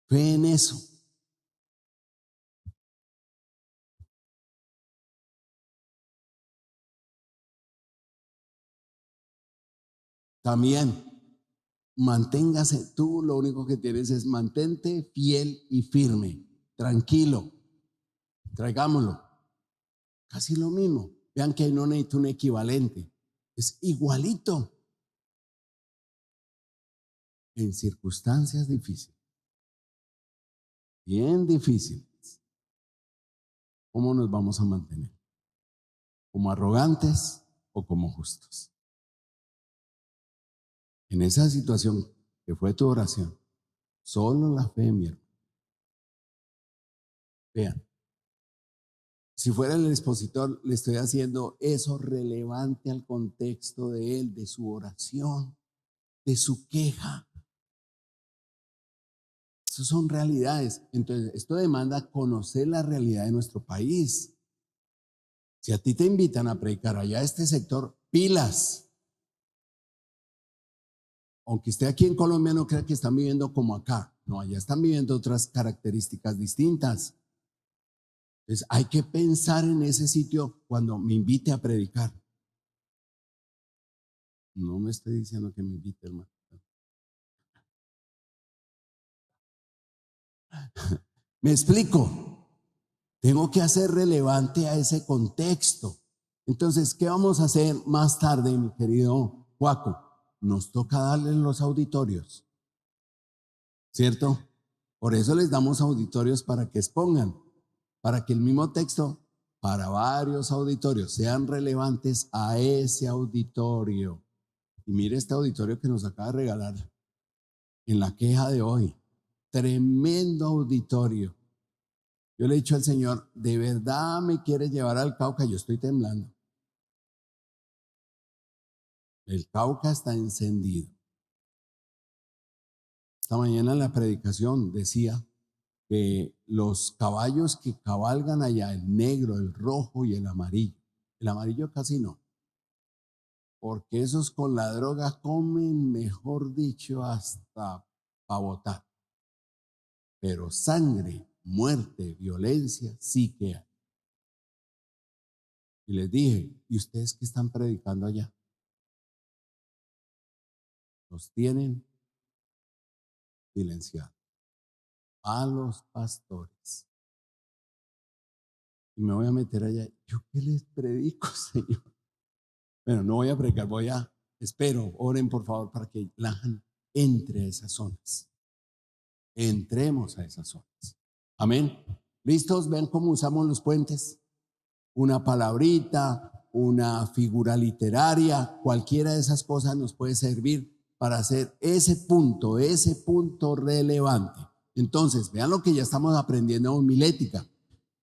Fe en eso. También, manténgase, tú lo único que tienes es mantente fiel y firme, tranquilo, traigámoslo. Casi lo mismo. Vean que no necesito un equivalente, es igualito en circunstancias difíciles, bien difíciles. ¿Cómo nos vamos a mantener? ¿Como arrogantes o como justos? En esa situación que fue tu oración, solo la fe, mi hermano. Vean, si fuera el expositor, le estoy haciendo eso relevante al contexto de él, de su oración, de su queja. Esas son realidades. Entonces, esto demanda conocer la realidad de nuestro país. Si a ti te invitan a predicar allá a este sector, pilas. Aunque esté aquí en Colombia, no crea que están viviendo como acá. No, allá están viviendo otras características distintas. Entonces, hay que pensar en ese sitio cuando me invite a predicar. No me estoy diciendo que me invite, hermano. Me explico. Tengo que hacer relevante a ese contexto. Entonces, ¿qué vamos a hacer más tarde, mi querido Juaco? Nos toca darle los auditorios, ¿cierto? Por eso les damos auditorios para que expongan, para que el mismo texto para varios auditorios sean relevantes a ese auditorio. Y mire este auditorio que nos acaba de regalar en la queja de hoy. Tremendo auditorio. Yo le he dicho al Señor, ¿de verdad me quiere llevar al Cauca? Yo estoy temblando. El Cauca está encendido. Esta mañana en la predicación decía que los caballos que cabalgan allá, el negro, el rojo y el amarillo casi no, porque esos con la droga comen, mejor dicho, hasta para botar. Pero sangre, muerte, violencia, sí que hay. Y les dije, ¿y ustedes qué están predicando allá? Los tienen silenciados a los pastores. Y me voy a meter allá. ¿Yo qué les predico, Señor? Bueno, no voy a predicar, espero, oren por favor para que la gente entre a esas zonas. Entremos a esas zonas. Amén. ¿Listos? Ven cómo usamos los puentes. Una palabrita, una figura literaria, cualquiera de esas cosas nos puede servir para hacer ese punto relevante. Entonces, vean lo que ya estamos aprendiendo en homilética.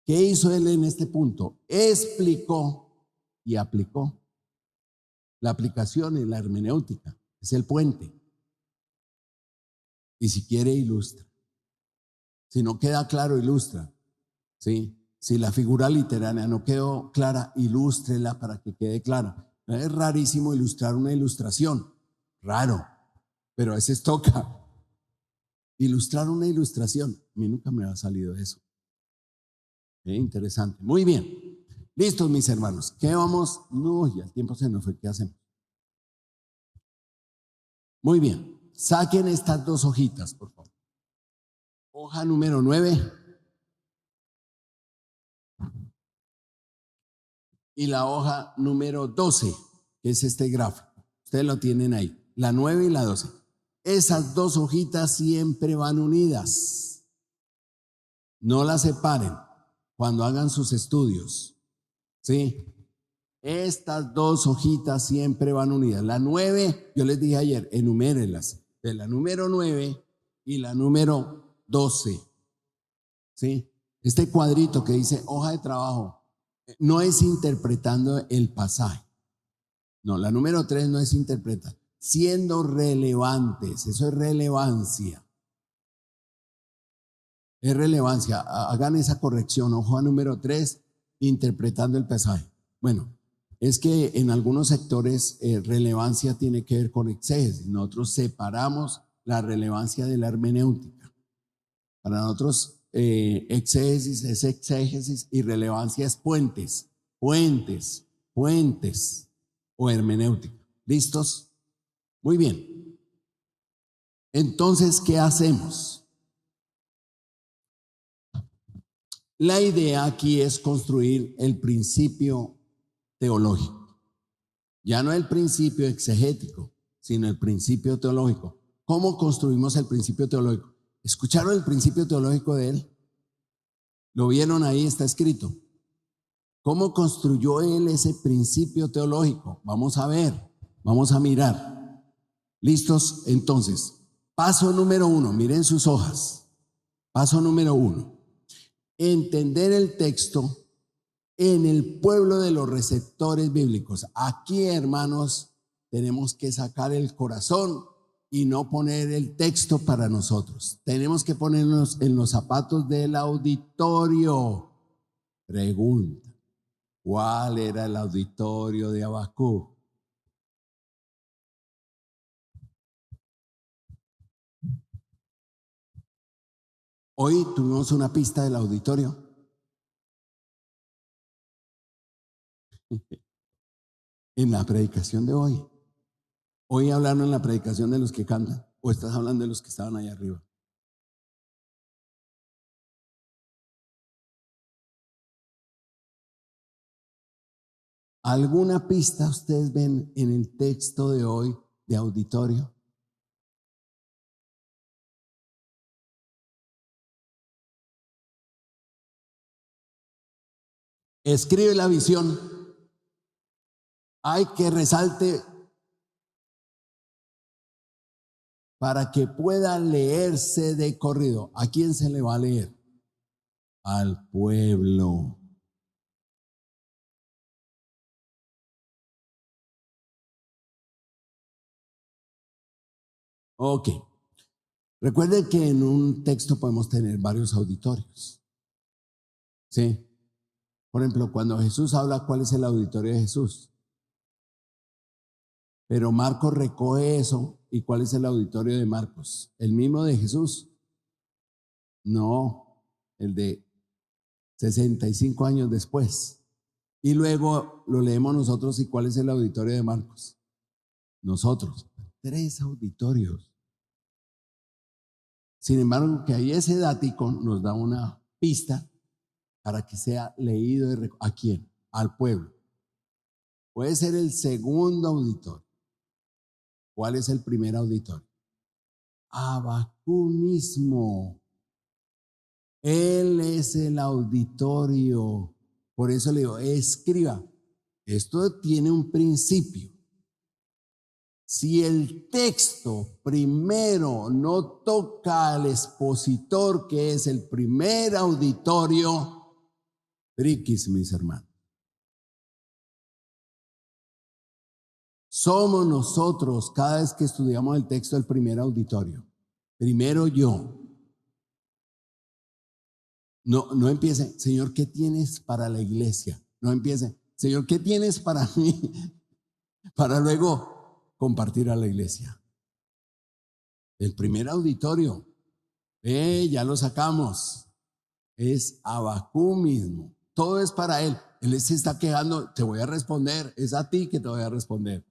¿Qué hizo él en este punto? Explicó y aplicó. La aplicación en la hermenéutica es el puente. Y si quiere, ilustra. Si no queda claro, ilustra. ¿Sí? Si la figura literaria no quedó clara, ilústrela para que quede clara. Es rarísimo ilustrar una ilustración. Raro. Pero a veces toca. Ilustrar una ilustración. A mí nunca me ha salido eso. Interesante. Muy bien. Listos, mis hermanos. ¿Qué vamos? No, ya el tiempo se nos fue. ¿Qué hacemos? Muy bien. Saquen estas dos hojitas, por favor. Hoja número 9 y la hoja número 12, que es este gráfico. Ustedes lo tienen ahí. La 9 y la 12. Esas dos hojitas siempre van unidas. No las separen cuando hagan sus estudios. ¿Sí? Estas dos hojitas siempre van unidas. La 9, yo les dije ayer, enumérenlas. De la número 9 y la número 12. ¿Sí? Este cuadrito que dice hoja de trabajo no es interpretando el pasaje. No, la número 3 no es interpretar. Siendo relevantes, eso es relevancia. Es relevancia. Hagan esa corrección. Hoja número 3, interpretando el pasaje. Bueno, es que en algunos sectores relevancia tiene que ver con exégesis. Nosotros separamos la relevancia de la hermenéutica. Para nosotros exégesis es exégesis y relevancia es puentes o hermenéutica. ¿Listos? Muy bien. Entonces, ¿qué hacemos? La idea aquí es construir el principio teológico. Ya no el principio exegético, sino el principio teológico. ¿Cómo construimos el principio teológico? ¿Escucharon el principio teológico de él? ¿Lo vieron ahí? Está escrito. ¿Cómo construyó él ese principio teológico? Vamos a ver, vamos a mirar. ¿Listos? Entonces, paso número 1, miren sus hojas. Paso número 1, entender el texto en el pueblo de los receptores bíblicos. Aquí, hermanos, tenemos que sacar el corazón y no poner el texto para nosotros. Tenemos que ponernos en los zapatos del auditorio. Pregunta, ¿cuál era el auditorio de Habacuc? Hoy tuvimos una pista del auditorio. En la predicación de hoy. Hoy hablaron en la predicación de los que cantan, o estás hablando de los que estaban allá arriba. ¿Alguna pista ustedes ven en el texto de hoy de auditorio? escribe la visión. Hay que resalte para que pueda leerse de corrido. ¿A quién se le va a leer? Al pueblo. Ok. Recuerden que en un texto podemos tener varios auditorios. ¿Sí? Por ejemplo, cuando Jesús habla, ¿cuál es el auditorio de Jesús? Pero Marcos recoge eso. ¿Y cuál es el auditorio de Marcos? ¿El mismo de Jesús? No, el de 65 años después. Y luego lo leemos nosotros. ¿Y cuál es el auditorio de Marcos? Nosotros. 3 auditorios. Sin embargo, que ahí ese dático nos da una pista para que sea leído. ¿A quién? Al pueblo. Puede ser el segundo auditorio. ¿Cuál es el primer auditorio? Abacú mismo. Él es el auditorio. Por eso le digo, escriba. Esto tiene un principio. Si el texto primero no toca al expositor, que es el primer auditorio, triquis, mis hermanos. Somos nosotros, cada vez que estudiamos el texto, el primer auditorio. Primero yo. No empiece, Señor, ¿qué tienes para la iglesia? No empiece, Señor, ¿qué tienes para mí? Para luego compartir a la iglesia. El primer auditorio, ya lo sacamos, es Abacú mismo. Todo es para él. Él se está quejando, te voy a responder, es a ti que te voy a responder.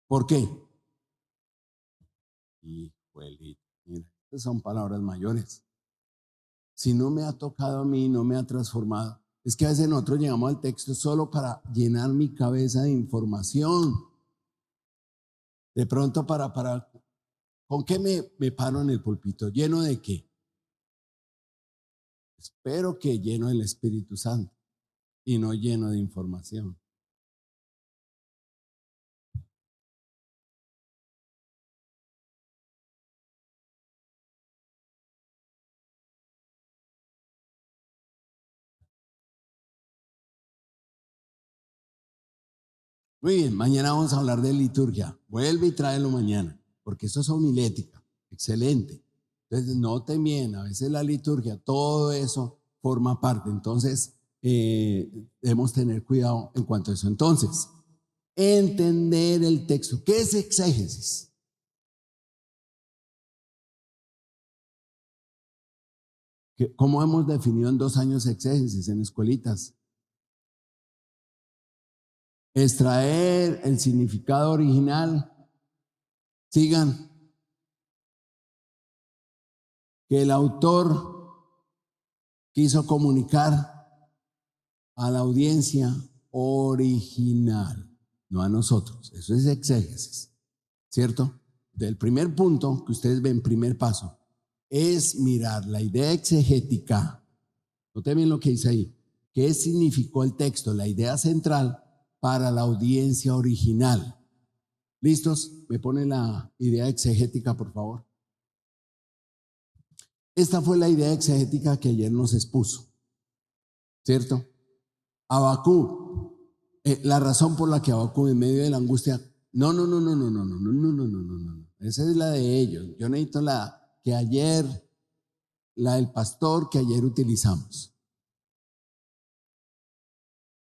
¿Por qué? Híjole, mira, estas son palabras mayores. Si no me ha tocado a mí, no me ha transformado. Es que a veces nosotros llegamos al texto solo para llenar mi cabeza de información. De pronto ¿con qué me paro en el púlpito? ¿Lleno de qué? Espero que lleno del Espíritu Santo y no lleno de información. Muy bien, mañana vamos a hablar de liturgia. Vuelve y tráelo mañana, porque eso es homilética. Excelente. Entonces, noten bien, a veces la liturgia, todo eso forma parte. Entonces, debemos tener cuidado en cuanto a eso. Entonces, entender el texto. ¿Qué es exégesis? ¿Cómo hemos definido en 2 años exégesis en escuelitas? Extraer el significado original. Sigan. Que el autor quiso comunicar a la audiencia original, no a nosotros. Eso es exégesis, ¿cierto? Del primer punto que ustedes ven, primer paso, es mirar la idea exegética. Noten bien lo que dice ahí. ¿Qué significó el texto? La idea central para la audiencia original. ¿Listos? ¿Me pone la idea exegética, por favor? Esta fue la idea exegética que ayer nos expuso, ¿cierto? Abacú, la razón por la que Abacú en medio de la angustia, no, esa es la de ellos. Yo necesito la del pastor que ayer utilizamos.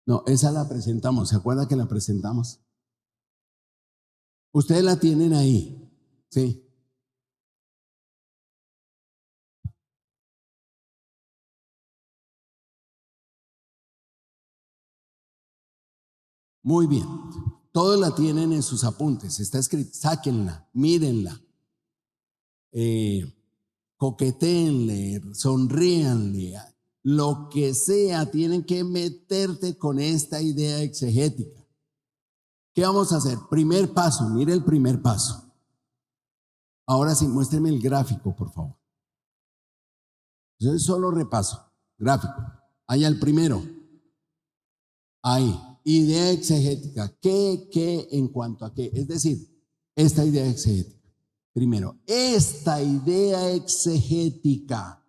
No, esa la presentamos, ¿se acuerda que la presentamos? Ustedes la tienen ahí, ¿sí? Muy bien, todos la tienen en sus apuntes, está escrito, sáquenla, mírenla, coquetéenle, sonríanle, lo que sea, tienen que meterte con esta idea exegética. ¿Qué vamos a hacer? Primer paso, mire el primer paso. Ahora sí, muéstreme el gráfico, por favor. Yo solo repaso. Gráfico. Allá el primero. Ahí. Idea exegética. ¿Qué en cuanto a qué? Es decir, esta idea exegética. Primero, esta idea exegética.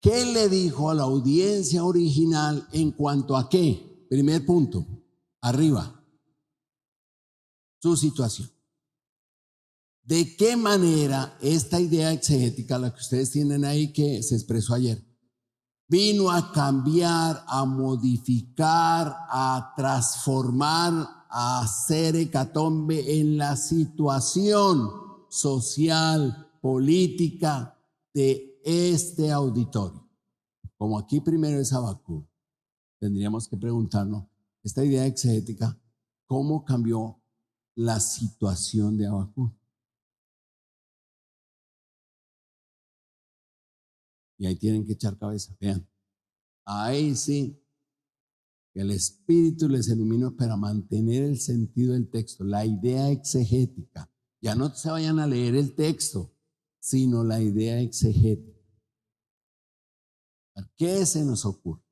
¿Qué le dijo a la audiencia original en cuanto a qué? Primer punto. Arriba. Su situación. ¿De qué manera esta idea exegética, la que ustedes tienen ahí que se expresó ayer, vino a cambiar, a modificar, a transformar, a hacer hecatombe en la situación social, política de este auditorio? Como aquí primero es Habacuc, tendríamos que preguntarnos, esta idea exegética, ¿cómo cambió la situación de Habacuc? Y ahí tienen que echar cabeza, vean. Ahí sí, que el Espíritu les ilumina para mantener el sentido del texto, la idea exegética. Ya no se vayan a leer el texto, sino la idea exegética. ¿Qué se nos ocurre?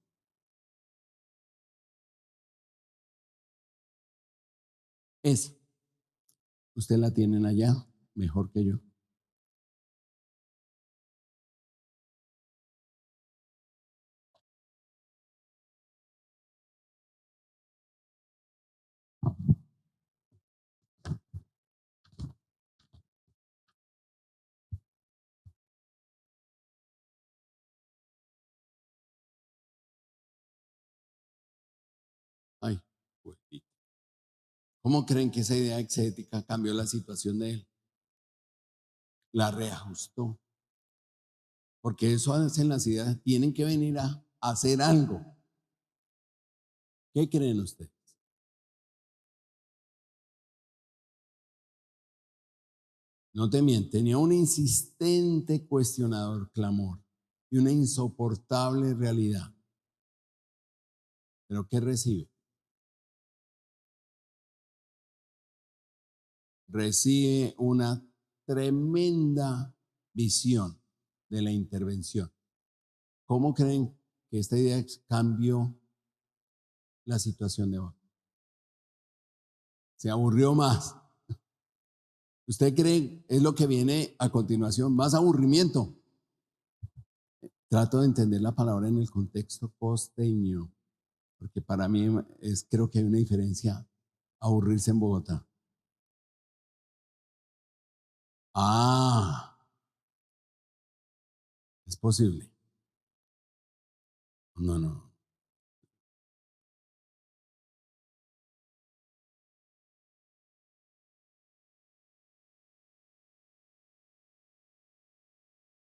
Esa. Usted la tienen allá, mejor que yo. Ay, pues, ¿cómo creen que esa idea exegética cambió la situación de él? La reajustó. Porque eso hacen las ideas, tienen que venir a hacer algo. ¿Qué creen ustedes? No te miento, tenía un insistente cuestionador clamor y una insoportable realidad. ¿Pero qué recibe? Recibe una tremenda visión de la intervención. ¿Cómo creen que esta idea cambió la situación de hoy? Se aburrió más. ¿Usted cree es lo que viene a continuación? Más aburrimiento. Trato de entender la palabra en el contexto costeño, porque para mí creo que hay una diferencia aburrirse en Bogotá. Ah, es posible. No, no.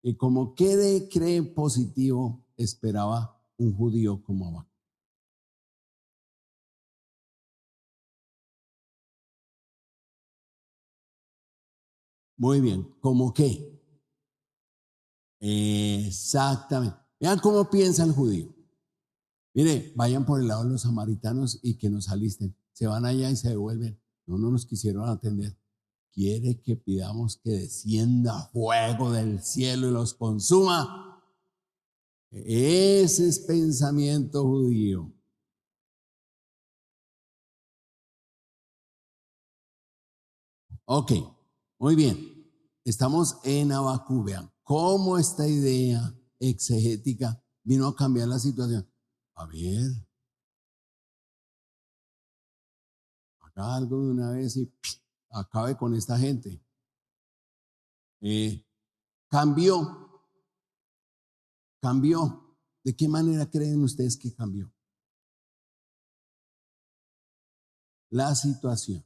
Y como qué cree positivo esperaba un judío como Habacuc. Muy bien, ¿cómo qué? Exactamente. Vean cómo piensa el judío. Mire, vayan por el lado de los samaritanos y que nos alisten. Se van allá y se devuelven. No, no nos quisieron atender. Quiere que pidamos que descienda fuego del cielo y los consuma. Ese es pensamiento judío. Ok, muy bien. Estamos en Habacuc. Vean cómo esta idea exegética vino a cambiar la situación. A ver, haga algo de una vez y acabe con esta gente. Cambió, cambió. ¿De qué manera creen ustedes que cambió la situación?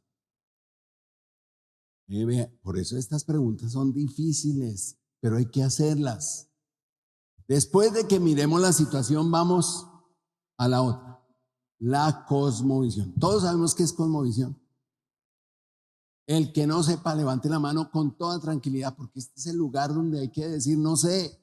Por eso estas preguntas son difíciles, pero hay que hacerlas. Después de que miremos la situación, vamos a la otra, la cosmovisión. Todos sabemos qué es cosmovisión. El que no sepa, levante la mano con toda tranquilidad, porque este es el lugar donde hay que decir, no sé.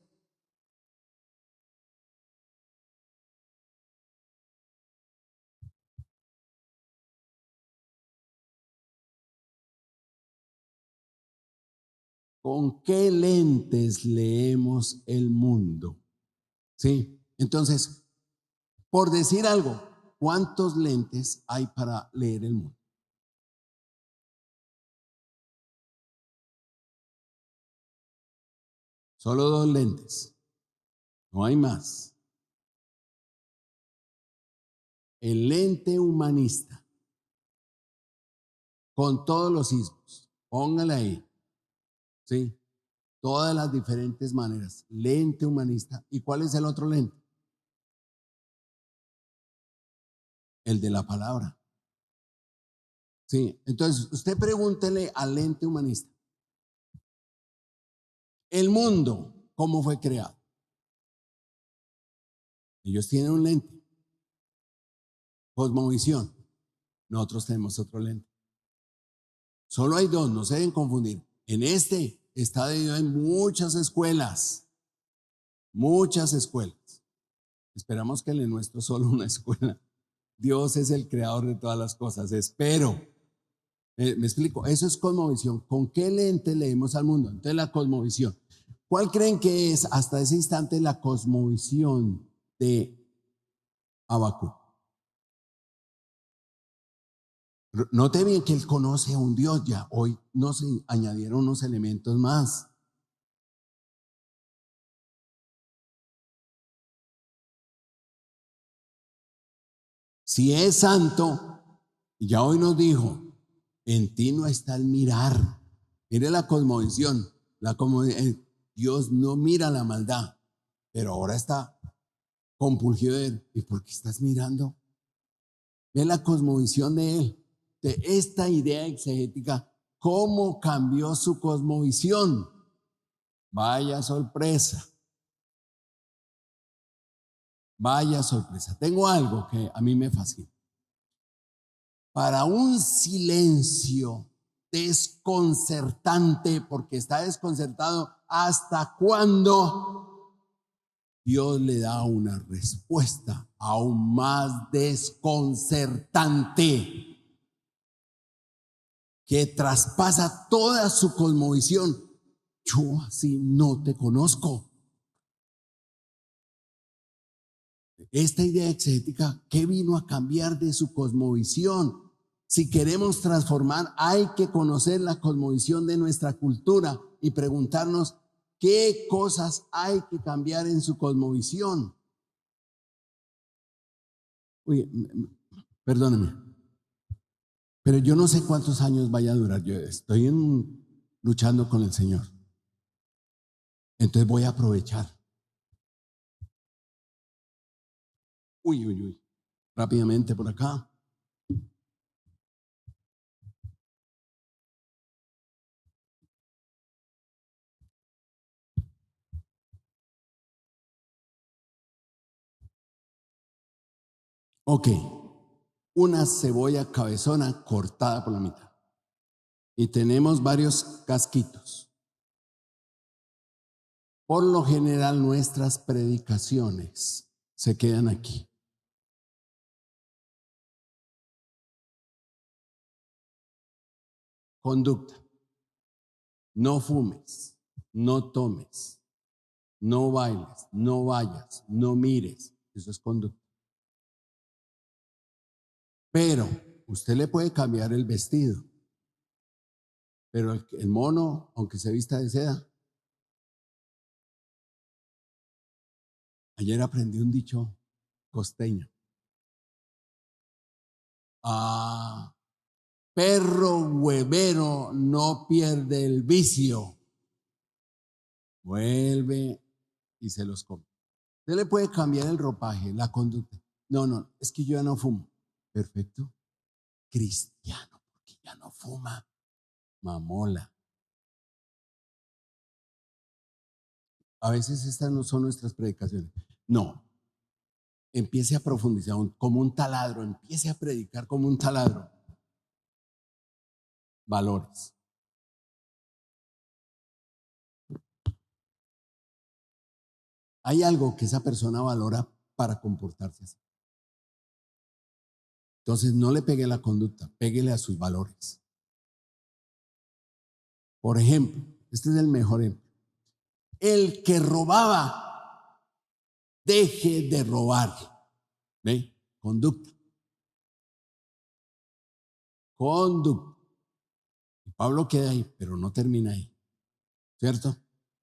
¿Con qué lentes leemos el mundo? ¿Sí? Entonces, por decir algo, ¿cuántos lentes hay para leer el mundo? Solo dos lentes, no hay más. El lente humanista, con todos los ismos, póngale ahí, ¿sí? Todas las diferentes maneras. Lente humanista. ¿Y cuál es el otro lente? El de la palabra. Sí, entonces usted pregúntele al lente humanista. El mundo, ¿cómo fue creado? Ellos tienen un lente, cosmovisión. Nosotros tenemos otro lente. Solo hay dos, no se deben confundir. En este está dividido en muchas escuelas, muchas escuelas. Esperamos que el nuestro solo una escuela. Dios es el creador de todas las cosas. Espero. Me explico. Eso es cosmovisión. ¿Con qué lente leemos al mundo? Entonces la cosmovisión. ¿Cuál creen que es hasta ese instante la cosmovisión de Habacuc? Note bien que él conoce a un Dios ya. Hoy nos añadieron unos elementos más. Si es santo, ya hoy nos dijo, en ti no está el mirar. Mire la cosmovisión. Dios no mira la maldad, pero ahora está compulgido de él. ¿Y por qué estás mirando? Ve la cosmovisión de él, de esta idea exegética, cómo cambió su cosmovisión. Vaya sorpresa, vaya sorpresa. Tengo algo que a mí me fascina. Para un silencio desconcertante, porque está desconcertado, ¿hasta cuándo? Dios le da una respuesta aún más desconcertante que traspasa toda su cosmovisión. Yo así no te conozco. Esta idea exegética, ¿qué vino a cambiar de su cosmovisión? Si queremos transformar, hay que conocer la cosmovisión de nuestra cultura y preguntarnos qué cosas hay que cambiar en su cosmovisión. Oye, perdóneme, pero yo no sé cuántos años vaya a durar. Yo estoy luchando con el Señor. Entonces voy a aprovechar. Uy, uy, uy. Rápidamente por acá. Ok, una cebolla cabezona cortada por la mitad. Y tenemos varios casquitos. Por lo general nuestras predicaciones se quedan aquí. Conducta. No fumes, no tomes, no bailes, no vayas, no mires. Eso es conducta. Pero usted le puede cambiar el vestido. Pero el mono, aunque se vista de seda. Ayer aprendí un dicho costeño. Ah, perro huevero no pierde el vicio. Vuelve y se los come. Usted le puede cambiar el ropaje, la conducta. No, no, es que yo ya no fumo. Perfecto. Cristiano, porque ya no fuma. Mamola. A veces estas no son nuestras predicaciones. No. Empiece a profundizar como un taladro. Empiece a predicar como un taladro. Valores. Hay algo que esa persona valora para comportarse así. Entonces no le pegue la conducta, péguele a sus valores. Por ejemplo, Este es el mejor ejemplo. El que robaba, deje de robar. ¿Ve? Conducta. Conducta. Y Pablo queda ahí, pero no termina ahí. ¿Cierto?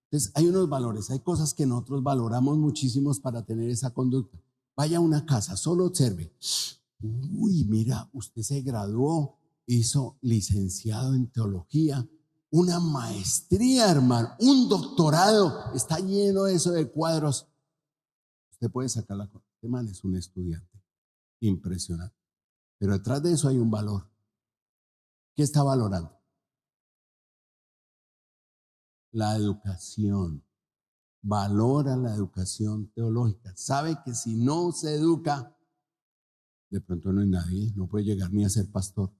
Entonces hay unos valores, hay cosas que nosotros valoramos muchísimos para tener esa conducta. Vaya a una casa, solo observe. Uy, mira, usted se graduó, hizo licenciado en teología, una maestría, hermano, un doctorado, está lleno eso de cuadros. Usted puede sacar la cosa. Este man es un estudiante, impresionante. Pero detrás de eso hay un valor. ¿Qué está valorando? La educación. Valora la educación teológica. Sabe que si no se educa, de pronto no es nadie, no puede llegar ni a ser pastor.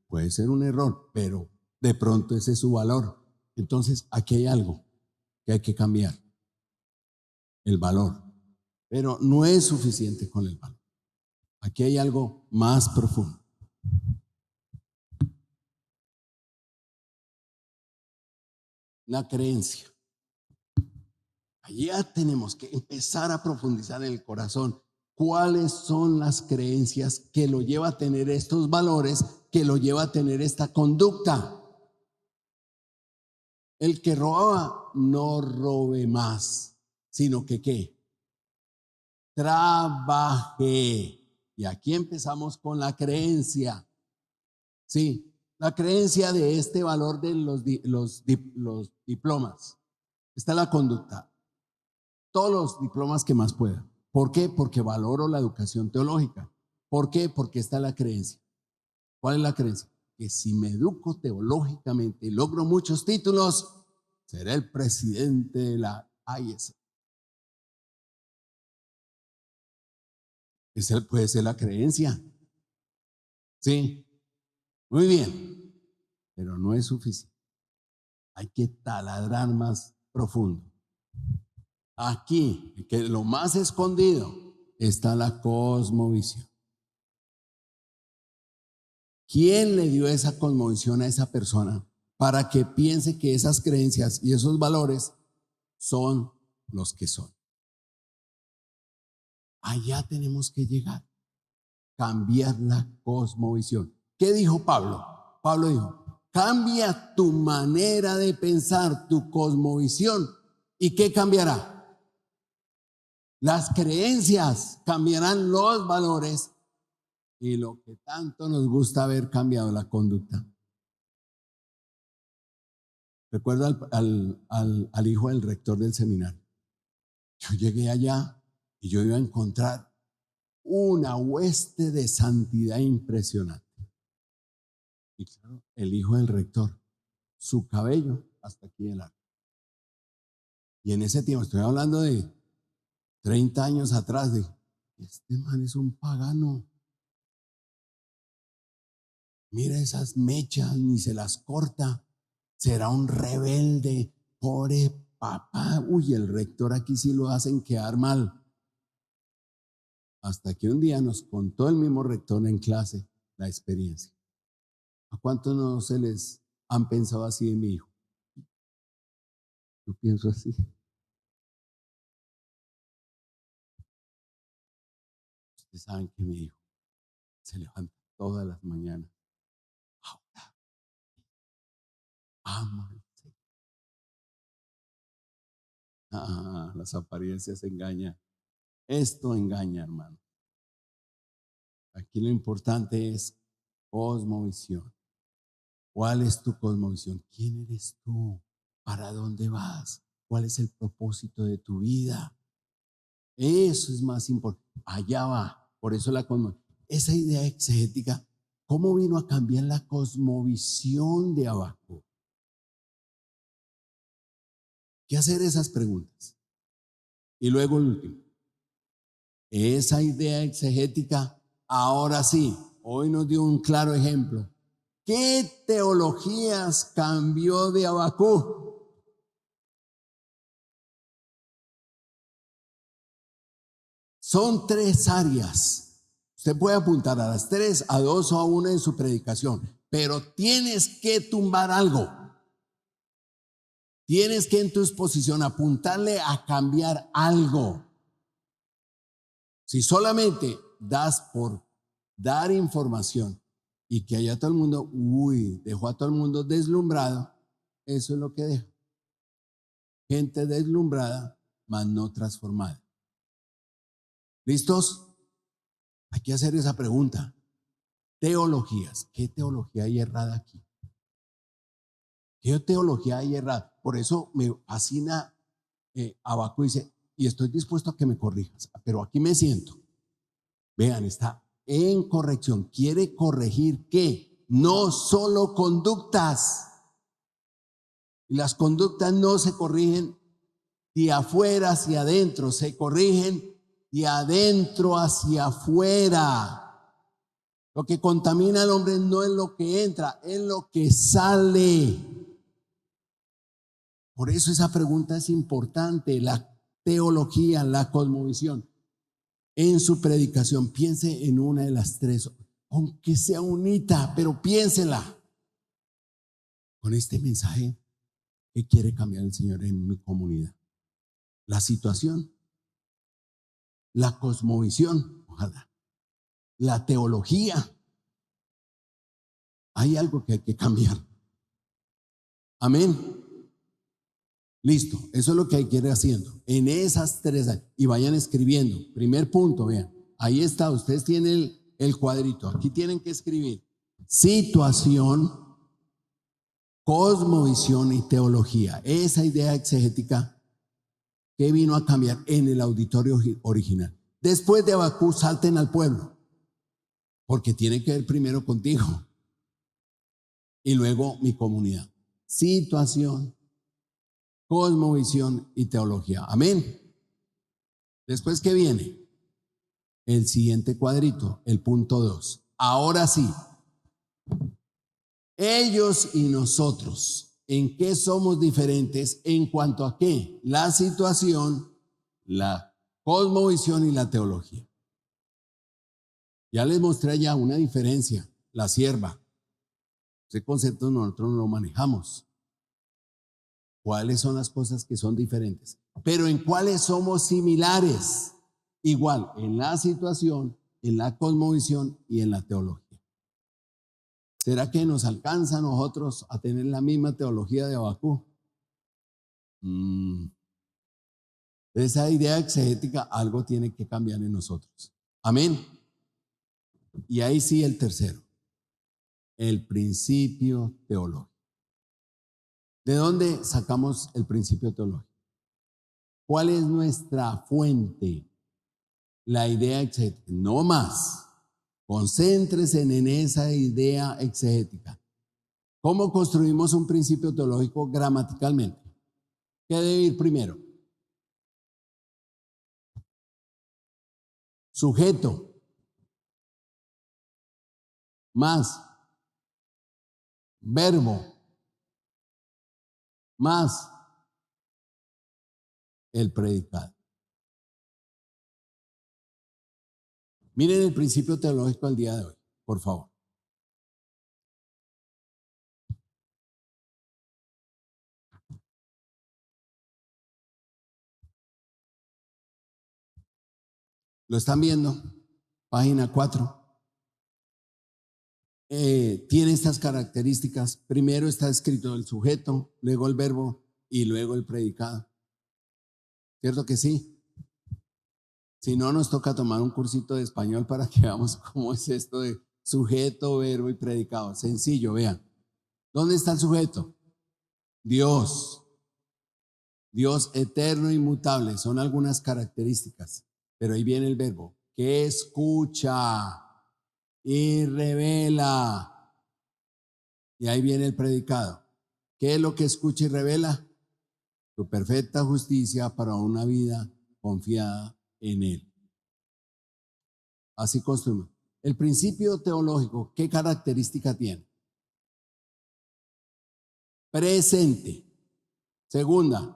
Puede ser un error, pero de pronto ese es su valor. Entonces, aquí hay algo que hay que cambiar, el valor. Pero no es suficiente con el valor. Aquí hay algo más profundo. La creencia. Allá tenemos que empezar a profundizar en el corazón. ¿Cuáles son las creencias que lo lleva a tener estos valores, que lo lleva a tener esta conducta? El que robaba, no robe más, sino que ¿qué? Trabaje. Y aquí empezamos con la creencia. Sí, la creencia de este valor de los diplomas. Está la conducta. Todos los diplomas que más pueda. ¿Por qué? Porque valoro la educación teológica. ¿Por qué? Porque está la creencia. ¿Cuál es la creencia? Que si me educo teológicamente y logro muchos títulos, seré el presidente de la AIS. Esa puede ser la creencia. Sí, muy bien, pero no es suficiente. Hay que taladrar más profundo. Aquí, que lo más escondido, está la cosmovisión. ¿Quién le dio esa cosmovisión a esa persona para que piense que esas creencias y esos valores son los que son? Allá tenemos que llegar, cambiar la cosmovisión. ¿Qué dijo Pablo? Pablo dijo, cambia tu manera de pensar, tu cosmovisión. ¿Y qué cambiará? Las creencias, cambiarán los valores y lo que tanto nos gusta haber cambiado, la conducta. Recuerdo al hijo del rector del seminario. Yo llegué allá y yo iba a encontrar una hueste de santidad impresionante. Y claro, el hijo del rector, su cabello hasta aquí del arco. Y en ese tiempo, estoy hablando de 30 años atrás, de este man es un pagano. Mira esas mechas, ni se las corta. Será un rebelde, pobre papá. Uy, el rector aquí sí lo hacen quedar mal. Hasta que un día nos contó el mismo rector en clase la experiencia. ¿A cuántos no se les han pensado así de mi hijo? Yo pienso así. Ustedes saben que mi hijo se levanta todas las mañanas. Ahora ama. Las apariencias engañan. Esto engaña, hermano. Aquí lo importante es cosmovisión. ¿Cuál es tu cosmovisión? ¿Quién eres tú? ¿Para dónde vas? ¿Cuál es el propósito de tu vida? Eso es más importante. Allá va. Por eso la cosmovisión. Esa idea exegética, ¿cómo vino a cambiar la cosmovisión de Habacuc? ¿Qué hacer esas preguntas? Y luego el último. Esa idea exegética, ahora sí, hoy nos dio un claro ejemplo. ¿Qué teologías cambió de Habacuc? Son 3 áreas. Usted puede apuntar a las 3, a 2 o a 1 en su predicación, pero tienes que tumbar algo. Tienes que en tu exposición apuntarle a cambiar algo. Si solamente das por dar información y que haya todo el mundo, dejó a todo el mundo deslumbrado, eso es lo que deja. Gente deslumbrada, mas no transformada. ¿Listos? Hay que hacer esa pregunta. Teologías. ¿Qué teología hay errada aquí? ¿Qué teología hay errada? Por eso me fascina Habacuc dice, y estoy dispuesto a que me corrijas, pero aquí me siento. Vean, está en corrección. Quiere corregir ¿qué? No solo conductas. Y las conductas no se corrigen de afuera hacia adentro, se corrigen de adentro hacia afuera. Lo que contamina al hombre no es lo que entra, es lo que sale. Por eso esa pregunta es importante. La teología, la cosmovisión. En su predicación, piense en una de las tres, aunque sea unita, pero piénsela. Con este mensaje, ¿qué quiere cambiar el Señor en mi comunidad? La situación, la cosmovisión, ojalá, la teología. Hay algo que hay que cambiar. Amén. Listo, eso es lo que hay que ir haciendo. En esas tres, y vayan escribiendo. Primer punto, vean, ahí está, ustedes tienen el cuadrito. Aquí tienen que escribir situación, cosmovisión y teología. Esa idea exegética que vino a cambiar en el auditorio original. Después de Habacuc, salten al pueblo, porque tiene que ver primero contigo y luego mi comunidad. Situación, cosmovisión y teología. Amén. Después, ¿qué viene? El siguiente cuadrito, el punto 2. Ahora sí, ellos y nosotros, ¿en qué somos diferentes? En cuanto a qué? La situación, la cosmovisión y la teología. Ya les mostré ya una diferencia, la sierva. Ese concepto nosotros no lo manejamos. ¿Cuáles son las cosas que son diferentes? Pero en cuáles somos similares. Igual, en la situación, en la cosmovisión y en la teología. ¿Será que nos alcanza a nosotros a tener la misma teología de Habacuc? Esa idea exegética, algo tiene que cambiar en nosotros. Amén. Y ahí sí el tercero, el principio teológico. ¿De dónde sacamos el principio teológico? ¿Cuál es nuestra fuente? La idea exegética. No más. Concéntrese en esa idea exegética. ¿Cómo construimos un principio teológico gramaticalmente? ¿Qué debe ir primero? Sujeto. Más. Verbo. Más el predicado. Miren el principio teológico del día de hoy, por favor. ¿Lo están viendo? Página 4. Tiene estas características. Primero está escrito el sujeto, luego el verbo y luego el predicado. ¿Cierto que sí? Si no, nos toca tomar un cursito de español para que veamos cómo es esto de sujeto, verbo y predicado. Sencillo, vean. ¿Dónde está el sujeto? Dios. Dios eterno e inmutable. Son algunas características. Pero ahí viene el verbo. Que escucha y revela. Y ahí viene el predicado. ¿Qué es lo que escucha y revela? Su perfecta justicia para una vida confiada en Él. Así construimos. El principio teológico, ¿qué característica tiene? Presente. Segunda,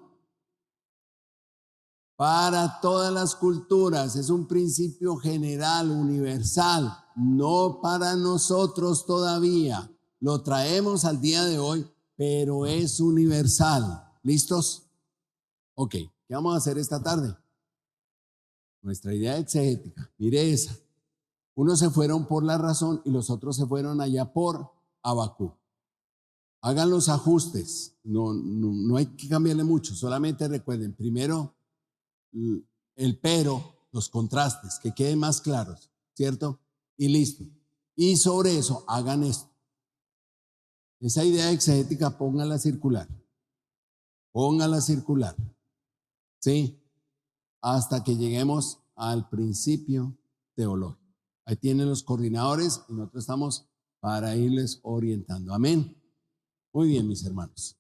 para todas las culturas. Es un principio general, universal, no para nosotros todavía. Lo traemos al día de hoy, pero es universal. ¿Listos? Ok, ¿qué vamos a hacer esta tarde? Nuestra idea exegética, mire esa. Unos se fueron por la razón y los otros se fueron allá por Habacuc. Hagan los ajustes, no hay que cambiarle mucho, solamente recuerden primero el pero, los contrastes, que queden más claros, ¿cierto? Y listo. Y sobre eso hagan esto. Esa idea exegética póngala circular, ¿sí? Hasta que lleguemos al principio teológico. Ahí tienen los coordinadores y nosotros estamos para irles orientando. Amén. Muy bien, mis hermanos.